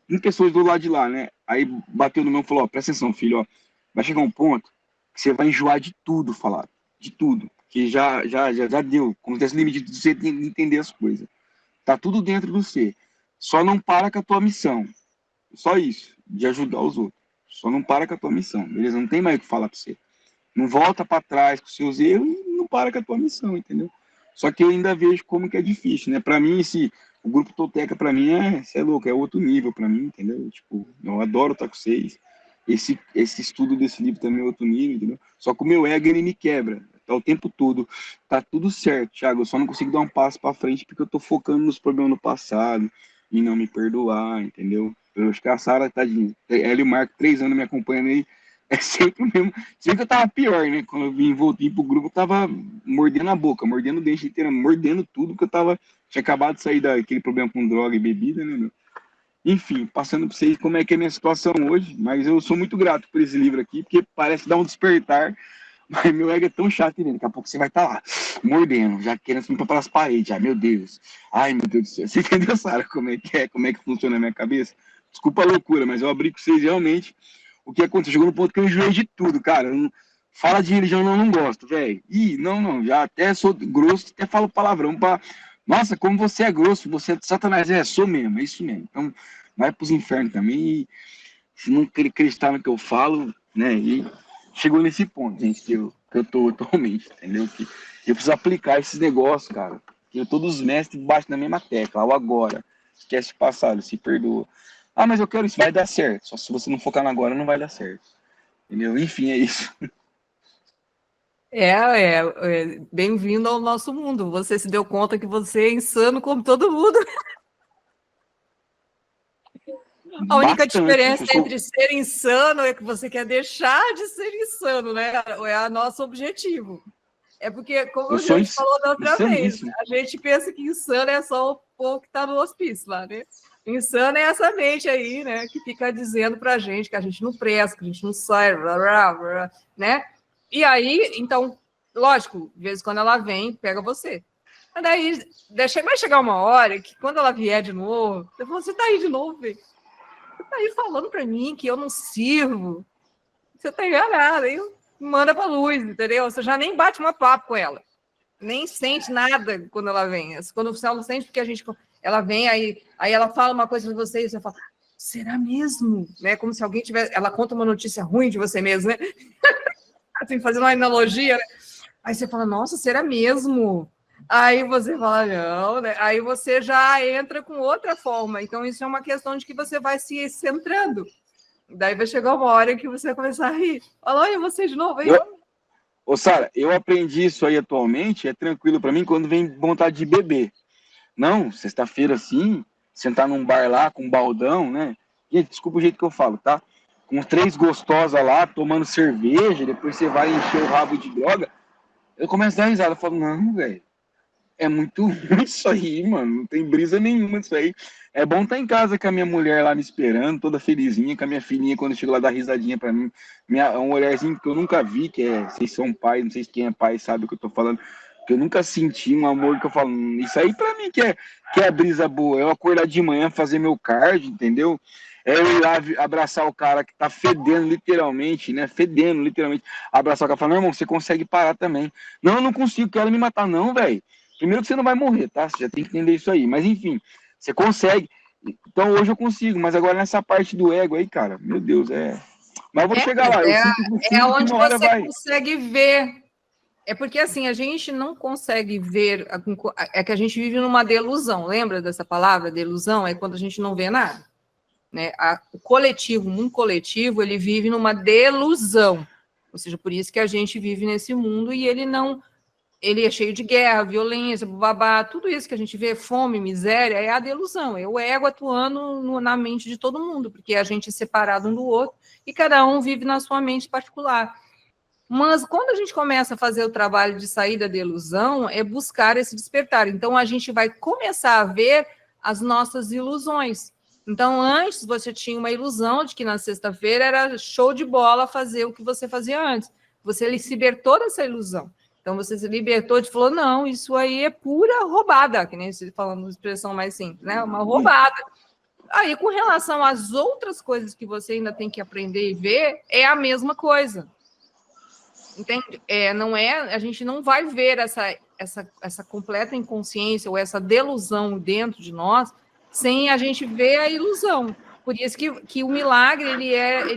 com pessoas do lado de lá, né? Aí bateu no meu e falou, ó, presta atenção, filho, ó. Vai chegar um ponto que você vai enjoar de tudo, falar. De tudo. Que já deu. Acontece o limite de você entender as coisas. Tá tudo dentro de você. Só não para com a tua missão. Só isso. De ajudar os outros. Só não para com a tua missão. Beleza? Não tem mais o que falar pra você. Não volta para trás com seus erros e não para com a tua missão, entendeu? Só que eu ainda vejo como que é difícil, né? Para mim, o grupo Tolteca, para mim, é louco, é outro nível para mim, entendeu? Tipo, eu adoro estar com vocês. Esse estudo desse livro também é outro nível, entendeu? Só que o meu ego, ele me quebra. Tá o tempo todo. Tá tudo certo, Thiago. Eu só não consigo dar um passo para frente porque eu tô focando nos problemas do passado e não me perdoar, entendeu? Eu acho que a Sara, tadinha, ela e o Marco, 3 anos me acompanhando aí, é sempre o mesmo. Sempre eu tava pior, né? Quando eu voltei pro grupo, eu tava mordendo a boca, mordendo o dente inteiro, mordendo tudo, que tinha acabado de sair daquele problema com droga e bebida, né, meu? Enfim, passando pra vocês como é que é a minha situação hoje, mas eu sou muito grato por esse livro aqui, porque parece dar um despertar, mas meu ego é tão chato, né? Daqui a pouco você vai estar lá, mordendo, já querendo se limpar pelas paredes, ai meu Deus do céu. Você entendeu, Sara, como é que funciona a minha cabeça? Desculpa a loucura, mas eu abri com vocês realmente. O que aconteceu? Chegou no ponto que eu enjoei de tudo, cara. Fala de religião, eu não gosto, velho. Ih, não. Já até sou grosso, até falo palavrão pra... Nossa, como você é grosso, você é de Satanás. Sou mesmo, é isso mesmo. Então, vai pros infernos também. E se não acreditar no que eu falo, né? E chegou nesse ponto, gente, que eu tô atualmente, entendeu? Que eu preciso aplicar esses negócios, cara. Que eu todos os mestres baixo na mesma tecla. O agora. Esquece o passado, se perdoa. Ah, mas eu quero isso, vai dar certo. Só se você não focar no agora, não vai dar certo. Entendeu? Enfim, é isso. Bem-vindo ao nosso mundo. Você se deu conta que você é insano como todo mundo. A única diferença entre ser insano é que você quer deixar de ser insano, né? É o nosso objetivo. É porque, como a gente falou da outra vez, a gente pensa que insano é só o povo que está no hospício lá, né? Insano é essa mente aí, né? Que fica dizendo pra gente que a gente não presta, que a gente não sai, blá, blá, blá, né? E aí, então, lógico, de vez em quando ela vem, pega você. Mas daí, vai chegar uma hora que quando ela vier de novo, eu falo, você tá aí de novo, velho? Você tá aí falando pra mim que eu não sirvo. Você tá enganada, aí manda pra luz, entendeu? Você já nem bate uma papo com ela. Nem sente nada quando ela vem. Quando você não sente, porque ela vem, aí ela fala uma coisa para você e você fala, será mesmo? Né? Como se alguém tivesse... Ela conta uma notícia ruim de você mesmo, né? Assim, fazendo uma analogia, né? Aí você fala, nossa, será mesmo? Aí você fala, não, né? Aí você já entra com outra forma. Então, isso é uma questão de que você vai se centrando. Daí vai chegar uma hora que você vai começar a rir. Fala, olha você de novo aí. Ô, Sara, eu aprendi isso aí atualmente, é tranquilo para mim quando vem vontade de beber. Não, sexta-feira assim, sentar num bar lá com um baldão, né? Gente, desculpa o jeito que eu falo, tá? Com 3 gostosas lá, tomando cerveja, depois você vai encher o rabo de droga. Eu começo a dar risada, eu falo, não, velho, é muito ruim isso aí, mano, não tem brisa nenhuma disso aí. É bom estar em casa com a minha mulher lá me esperando, toda felizinha, com a minha filhinha quando chega lá dar risadinha pra mim. Um olharzinho que eu nunca vi, vocês são pais, não sei se quem é pai sabe o que eu tô falando, que eu nunca senti um amor que eu falo, isso aí pra mim que é brisa boa, eu acordar de manhã, fazer meu cardio, entendeu? É eu ir lá abraçar o cara que tá fedendo literalmente, né? Fedendo literalmente. Abraçar o cara e falar, não, irmão, você consegue parar também. Não, eu não consigo, quero me matar, não, velho. Primeiro que você não vai morrer, tá? Você já tem que entender isso aí. Mas enfim, você consegue. Então hoje eu consigo, mas agora nessa parte do ego aí, cara, meu Deus, Mas eu vou chegar lá. É onde você consegue ver. É porque assim, a gente não consegue ver. É que a gente vive numa delusão. Lembra dessa palavra, delusão? É quando a gente não vê nada. Né? O coletivo, o mundo coletivo, ele vive numa delusão. Ou seja, por isso que a gente vive nesse mundo e ele é cheio de guerra, violência, babá, tudo isso que a gente vê, fome, miséria, é a delusão, é o ego atuando na mente de todo mundo, porque a gente é separado um do outro e cada um vive na sua mente particular. Mas quando a gente começa a fazer o trabalho de sair da delusão, é buscar esse despertar. Então, a gente vai começar a ver as nossas ilusões. Então, antes, você tinha uma ilusão de que na sexta-feira era show de bola fazer o que você fazia antes. Você se libertou dessa ilusão. Então, você se libertou e falou, não, isso aí é pura roubada, que nem se falando uma expressão mais simples, né? Uma roubada. Aí, com relação às outras coisas que você ainda tem que aprender e ver, é a mesma coisa. Entende? Não é, a gente não vai ver essa completa inconsciência ou essa delusão dentro de nós sem a gente ver a ilusão. Por isso que o milagre ele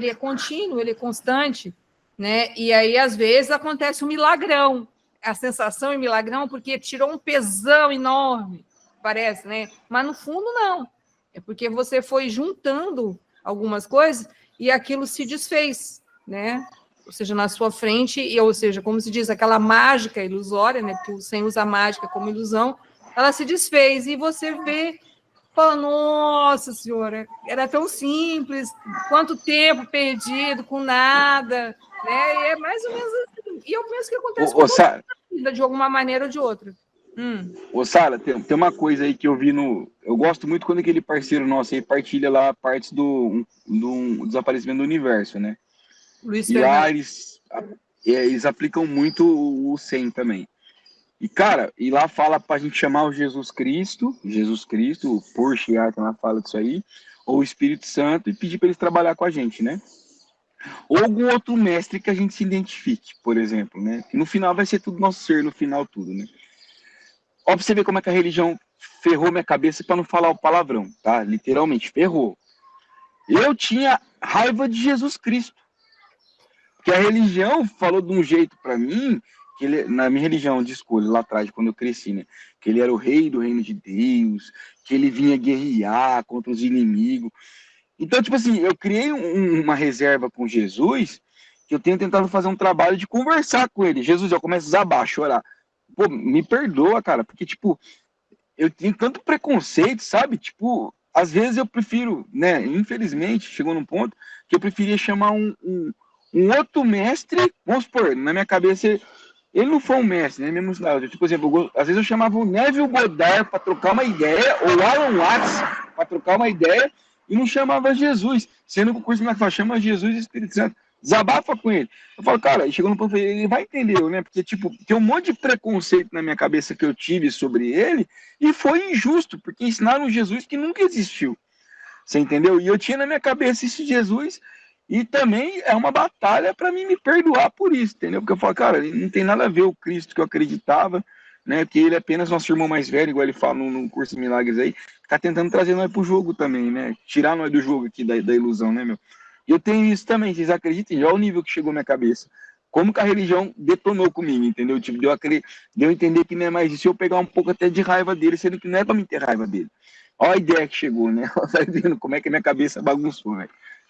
é contínuo, ele é constante, né? E aí, às vezes, acontece um milagrão. A sensação é milagrão porque tirou um pesão enorme, parece, né? Mas, no fundo, não. É porque você foi juntando algumas coisas e aquilo se desfez, né? Ou seja, na sua frente, ou seja, como se diz, aquela mágica ilusória, né? Porque sem usar mágica como ilusão, ela se desfez e você vê, fala, nossa senhora, era tão simples, quanto tempo perdido com nada, né? E é mais ou menos assim. E eu penso que acontece com toda vida, de alguma maneira ou de outra. Ô, Sara, tem uma coisa aí que eu vi no... Eu gosto muito quando aquele parceiro nosso aí partilha lá partes do desaparecimento do universo, né? Luiz E lá Fernando. eles aplicam muito o 100 também. E, cara, e lá fala pra gente chamar o Jesus Cristo, o Porsche, lá fala disso aí, ou o Espírito Santo, e pedir pra eles trabalhar com a gente, né? Ou algum outro mestre que a gente se identifique, por exemplo, né? Que no final vai ser tudo nosso ser, no final tudo, né? Ó, pra você ver como é que a religião ferrou minha cabeça para não falar o palavrão, tá? Literalmente, ferrou. Eu tinha raiva de Jesus Cristo. Porque a religião falou de um jeito para mim, que ele, na minha religião de escolha, lá atrás, quando eu cresci, né? Que ele era o rei do reino de Deus, que ele vinha guerrear contra os inimigos. Então, tipo assim, eu criei uma reserva com Jesus, que eu tenho tentado fazer um trabalho de conversar com ele. Jesus, eu começo a desabar, a chorar. Pô, me perdoa, cara, porque, tipo, eu tenho tanto preconceito, sabe? Tipo, às vezes eu prefiro, né? Infelizmente, chegou num ponto que eu preferia chamar um outro mestre, vamos supor, na minha cabeça, ele não foi um mestre, né? Mesmo, tipo, por exemplo, às vezes eu chamava o Neville Goddard para trocar uma ideia, ou o Alan Watts para trocar uma ideia, e não chamava Jesus. Sendo que o curso me fala, chama Jesus e Espírito Santo. Desabafa com ele. Eu falo, cara, e chegou no ponto, ele vai entender, né? Porque, tipo, tem um monte de preconceito na minha cabeça que eu tive sobre ele, e foi injusto, porque ensinaram Jesus que nunca existiu. Você entendeu? E eu tinha na minha cabeça esse Jesus, e também é uma batalha para mim me perdoar por isso, entendeu? Porque eu falo, cara, não tem nada a ver o Cristo que eu acreditava, né? Que ele é apenas nosso irmão mais velho, igual ele fala no curso de milagres aí, tá tentando trazer nós pro jogo também, né? Tirar nós do jogo aqui, da ilusão, né, meu? E eu tenho isso também, vocês acreditem, já é o nível que chegou na minha cabeça. Como que a religião detonou comigo, entendeu? Tipo, deu a entender que não é mais isso, eu pegar um pouco até de raiva dele, sendo que não é pra me ter raiva dele. Olha a ideia que chegou, né? Tá vendo como é que a minha cabeça bagunçou, velho.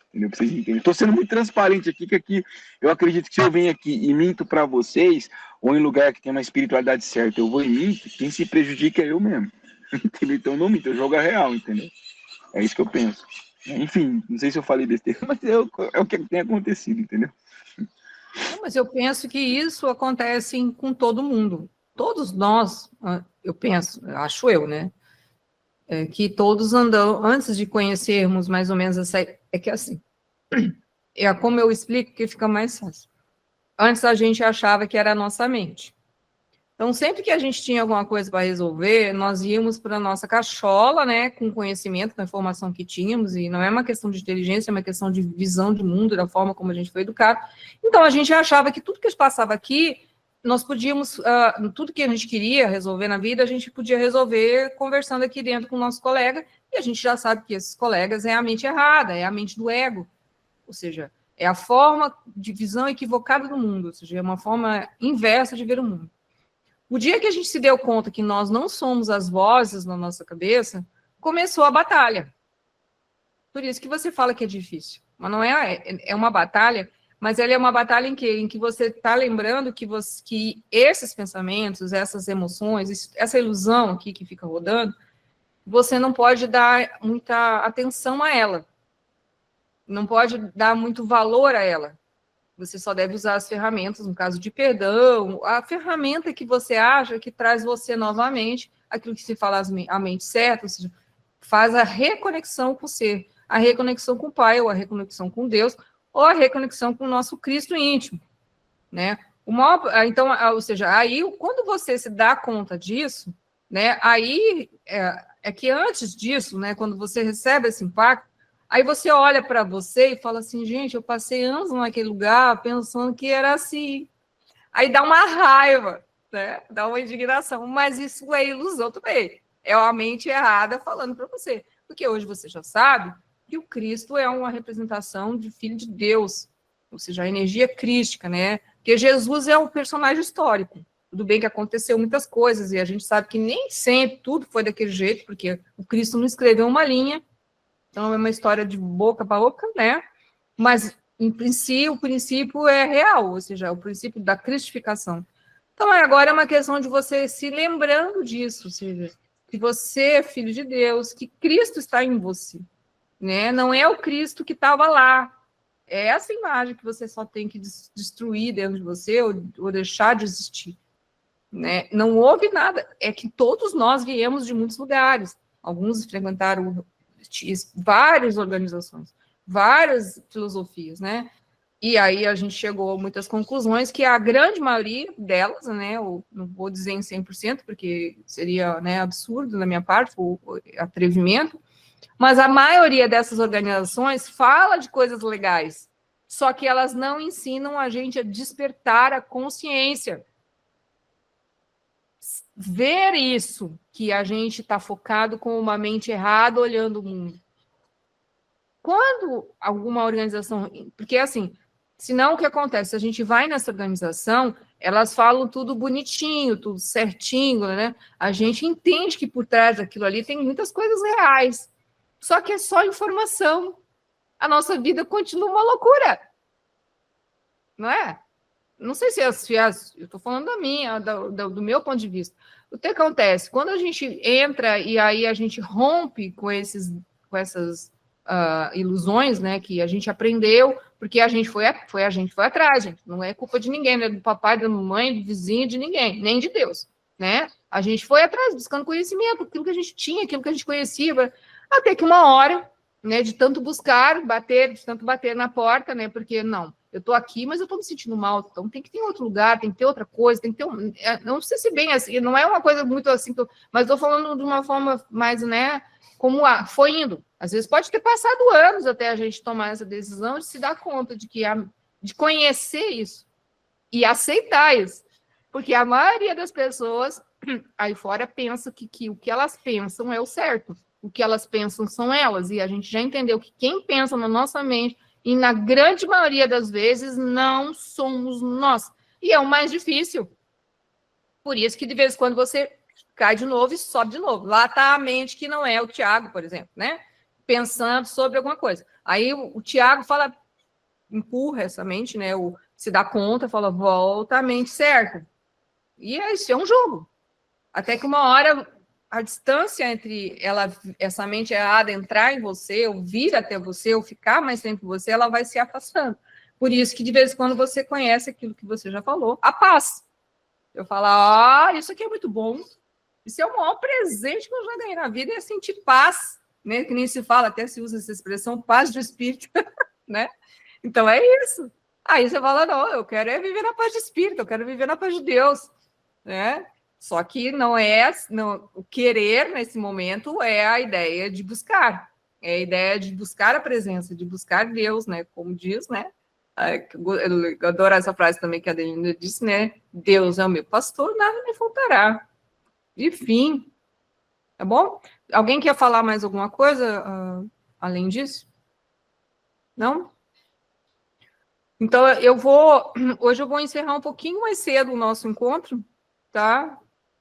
Entendeu? Pra vocês entenderem. Estou sendo muito transparente aqui, que aqui eu acredito que se eu venho aqui e minto para vocês, ou em lugar que tem uma espiritualidade certa, eu vou e minto, quem se prejudica é eu mesmo. Entendeu? Então eu não minto, eu jogo a real, entendeu? É isso que eu penso. Enfim, não sei se eu falei besteira, mas é o que tem acontecido, entendeu? Não, mas eu penso que isso acontece com todo mundo. Todos nós, eu penso, acho eu, né? Que todos andam, antes de conhecermos mais ou menos essa... É que assim, é como eu explico que fica mais fácil. Antes a gente achava que era a nossa mente. Então, sempre que a gente tinha alguma coisa para resolver, nós íamos para a nossa cachola, né, com conhecimento, com a informação que tínhamos, e não é uma questão de inteligência, é uma questão de visão de mundo, da forma como a gente foi educado. Então, a gente achava que tudo que passava aqui, nós podíamos, tudo que a gente queria resolver na vida, a gente podia resolver conversando aqui dentro com o nosso colega, e a gente já sabe que esses colegas é a mente errada, é a mente do ego, ou seja, é a forma de visão equivocada do mundo, ou seja, é uma forma inversa de ver o mundo. O dia que a gente se deu conta que nós não somos as vozes na nossa cabeça, começou a batalha. Por isso que você fala que é difícil. Mas não é uma batalha, mas ela é uma batalha em que você está lembrando que esses pensamentos, essas emoções, essa ilusão aqui que fica rodando, você não pode dar muita atenção a ela. Não pode dar muito valor a ela. Você só deve usar as ferramentas, no caso de perdão, a ferramenta que você acha que traz você novamente, aquilo que se fala a mente certa, ou seja, faz a reconexão com o ser, a reconexão com o Pai, ou a reconexão com Deus, ou a reconexão com o nosso Cristo íntimo, né? Então, ou seja, aí, quando você se dá conta disso, né, aí é que antes disso, né, quando você recebe esse impacto, aí você olha para você e fala assim, gente, eu passei anos naquele lugar pensando que era assim. Aí dá uma raiva, né? Dá uma indignação, mas isso é ilusão também. É a mente errada falando para você. Porque hoje você já sabe que o Cristo é uma representação de Filho de Deus, ou seja, a energia crística, né? Porque Jesus é um personagem histórico. Tudo bem que aconteceu muitas coisas, e a gente sabe que nem sempre tudo foi daquele jeito, porque o Cristo não escreveu uma linha, então é uma história de boca para boca, né? Mas, em princípio, o princípio é real, ou seja, o princípio da cristificação. Então, agora é uma questão de você se lembrando disso, ou seja, que você é filho de Deus, que Cristo está em você, né? Não é o Cristo que estava lá. É essa imagem que você só tem que destruir dentro de você ou deixar de existir, né? Não houve nada. É que todos nós viemos de muitos lugares. Alguns frequentaram várias organizações, várias filosofias, né? E aí a gente chegou a muitas conclusões que a grande maioria delas, né, eu não vou dizer em 100%, porque seria, né, absurdo da minha parte, o atrevimento, mas a maioria dessas organizações fala de coisas legais, só que elas não ensinam a gente a despertar a consciência. Ver isso, que a gente está focado com uma mente errada, olhando o mundo. Quando alguma organização... Porque, assim, senão o que acontece? A gente vai nessa organização, elas falam tudo bonitinho, tudo certinho, né? A gente entende que por trás daquilo ali tem muitas coisas reais. Só que é só informação. A nossa vida continua uma loucura. Não é? Não sei se eu estou falando da minha, do meu ponto de vista. O que acontece? Quando a gente entra e aí a gente rompe com essas ilusões, né, que a gente aprendeu, porque a gente foi atrás, gente. Não é culpa de ninguém, né, do papai, da mamãe, do vizinho, de ninguém, nem de Deus, né? A gente foi atrás, buscando conhecimento, aquilo que a gente tinha, aquilo que a gente conhecia, até que uma hora, né, de tanto buscar, de tanto bater na porta, né, porque não, eu estou aqui, mas eu estou me sentindo mal, então tem que ter outro lugar, tem que ter outra coisa, tem que ter não sei se bem assim, não é uma coisa muito assim, mas estou falando de uma forma mais, né, como foi indo. Às vezes pode ter passado anos até a gente tomar essa decisão de se dar conta de conhecer isso e aceitar isso, porque a maioria das pessoas aí fora pensa que o que elas pensam é o certo, o que elas pensam são elas, e a gente já entendeu que quem pensa na nossa mente, e na grande maioria das vezes, não somos nós. E é o mais difícil. Por isso que, de vez em quando, você cai de novo e sobe de novo. Lá está a mente que não é o Tiago, por exemplo, né? Pensando sobre alguma coisa. Aí o Tiago fala, empurra essa mente, né? Se dá conta, fala, volta à mente certa. E isso é um jogo. Até que uma hora a distância entre essa mente errada entrar em você, ou vir até você, ou ficar mais tempo em você, ela vai se afastando. Por isso que, de vez em quando, você conhece aquilo que você já falou, a paz. Eu falo, isso aqui é muito bom. Isso é o maior presente que eu já ganhei na vida, é sentir paz, né? Que nem se fala, até se usa essa expressão, paz de espírito, né? Então, é isso. Aí você fala, não, eu quero viver na paz de espírito, eu quero viver na paz de Deus, né? Só que o querer nesse momento é a ideia de buscar, é a ideia de buscar a presença, de buscar Deus, né? Como diz, né? Eu adoro essa frase também que a Adelina disse, né? Deus é o meu pastor, nada me faltará. Enfim, tá bom? Alguém quer falar mais alguma coisa além disso? Não? Então, hoje eu vou encerrar um pouquinho mais cedo o nosso encontro, tá?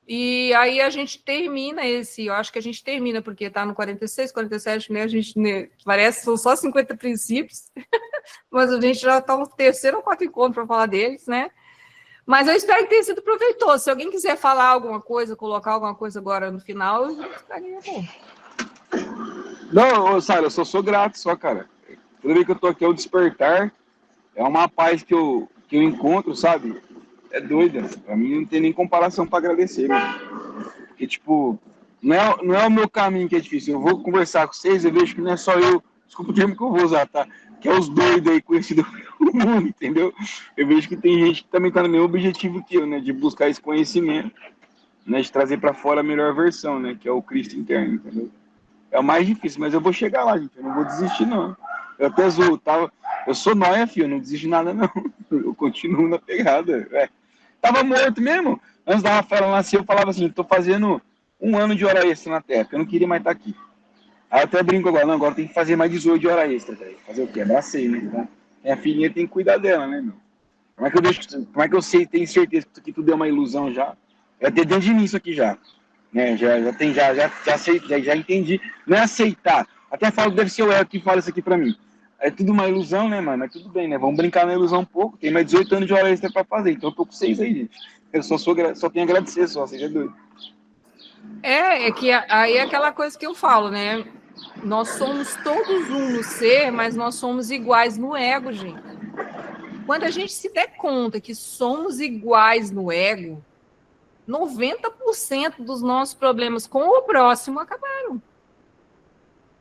E aí a gente termina eu acho que a gente termina, porque está no 46, 47, né? A gente, né, parece que são só 50 princípios, mas a gente já está no terceiro ou quarto encontro para falar deles, né? Mas eu espero que tenha sido proveitoso. Se alguém quiser falar alguma coisa, colocar alguma coisa agora no final, eu estaria bom. Não, Sara, eu sou grato só, cara. Toda vez que eu tô aqui, é o despertar. É uma paz que eu encontro, sabe? É doida. Pra mim não tem nem comparação pra agradecer, né? Porque, tipo, não é o meu caminho que é difícil. Eu vou conversar com vocês, eu vejo que não é só eu, desculpa o termo que eu vou usar, tá? Que é os doidos aí conhecidos pelo mundo, entendeu? Eu vejo que tem gente que também tá no mesmo objetivo que eu, né? De buscar esse conhecimento, né? De trazer para fora a melhor versão, né? Que é o Cristo interno, entendeu? É o mais difícil, mas eu vou chegar lá, gente. Eu não vou desistir, não. Eu até zoo, tá? Eu sou nóia, filho, eu não desisto de nada, não. Eu continuo na pegada. Tava morto mesmo. Antes da Rafaela nascer, eu falava assim, tô fazendo 1 ano de hora extra na Terra, porque eu não queria mais estar aqui. Aí eu até brinco agora, não, agora tem que fazer mais 18 de hora extra, velho. Fazer o quê? Abracei, né? Então, minha filhinha tem que cuidar dela, né, meu? Como é que eu sei, tenho certeza que isso aqui tudo é uma ilusão já? É ter dentro de mim isso aqui já. Né? Já entendi. Não é aceitar. Até falo que deve ser o ego que fala isso aqui pra mim. É tudo uma ilusão, né, mano? Mas tudo bem, né? Vamos brincar na ilusão um pouco. Tem mais 18 anos de hora extra pra fazer, então eu tô com 6 aí, gente. Eu só tenho a agradecer, seja doido. É que aí é aquela coisa que eu falo, né? Nós somos todos um no ser, mas nós somos iguais no ego, gente. Quando a gente se der conta que somos iguais no ego, 90% dos nossos problemas com o próximo acabaram.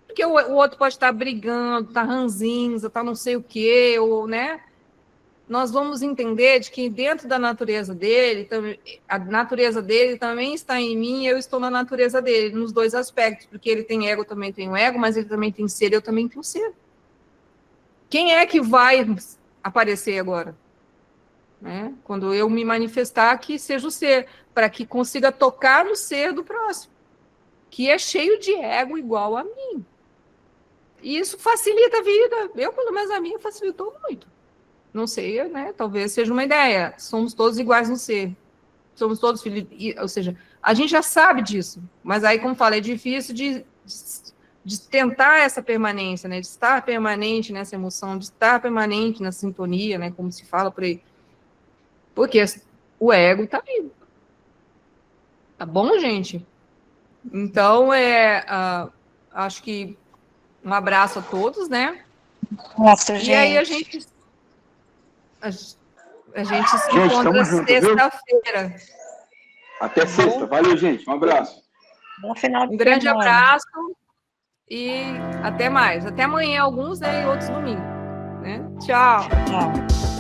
Porque o outro pode estar brigando, tá ranzinza, tá não sei o quê, ou, né? Nós vamos entender de que dentro da natureza dele, a natureza dele também está em mim e eu estou na natureza dele, nos dois aspectos, porque ele tem ego, eu também tenho ego, mas ele também tem ser, eu também tenho ser. Quem é que vai aparecer agora? Né? Quando eu me manifestar, que seja o ser, para que consiga tocar no ser do próximo, que é cheio de ego igual a mim. E isso facilita a vida. Eu, pelo menos a minha, facilitou muito. Não sei, né? Talvez seja uma ideia. Somos todos iguais no ser. Somos todos filhos. Ou seja, a gente já sabe disso. Mas aí, como falei, é difícil de tentar essa permanência, né? De estar permanente nessa emoção, de estar permanente na sintonia, né? Como se fala por aí. Porque o ego tá aí. Tá bom, gente? Então, acho que um abraço a todos, né? Nossa, gente. E aí a gente se encontra sexta-feira. Até sexta. Valeu, gente. Um abraço. Bom final de Um grande semana. abraço e até mais. Até amanhã, alguns, né? E outros domingo. Né? Tchau. Tchau.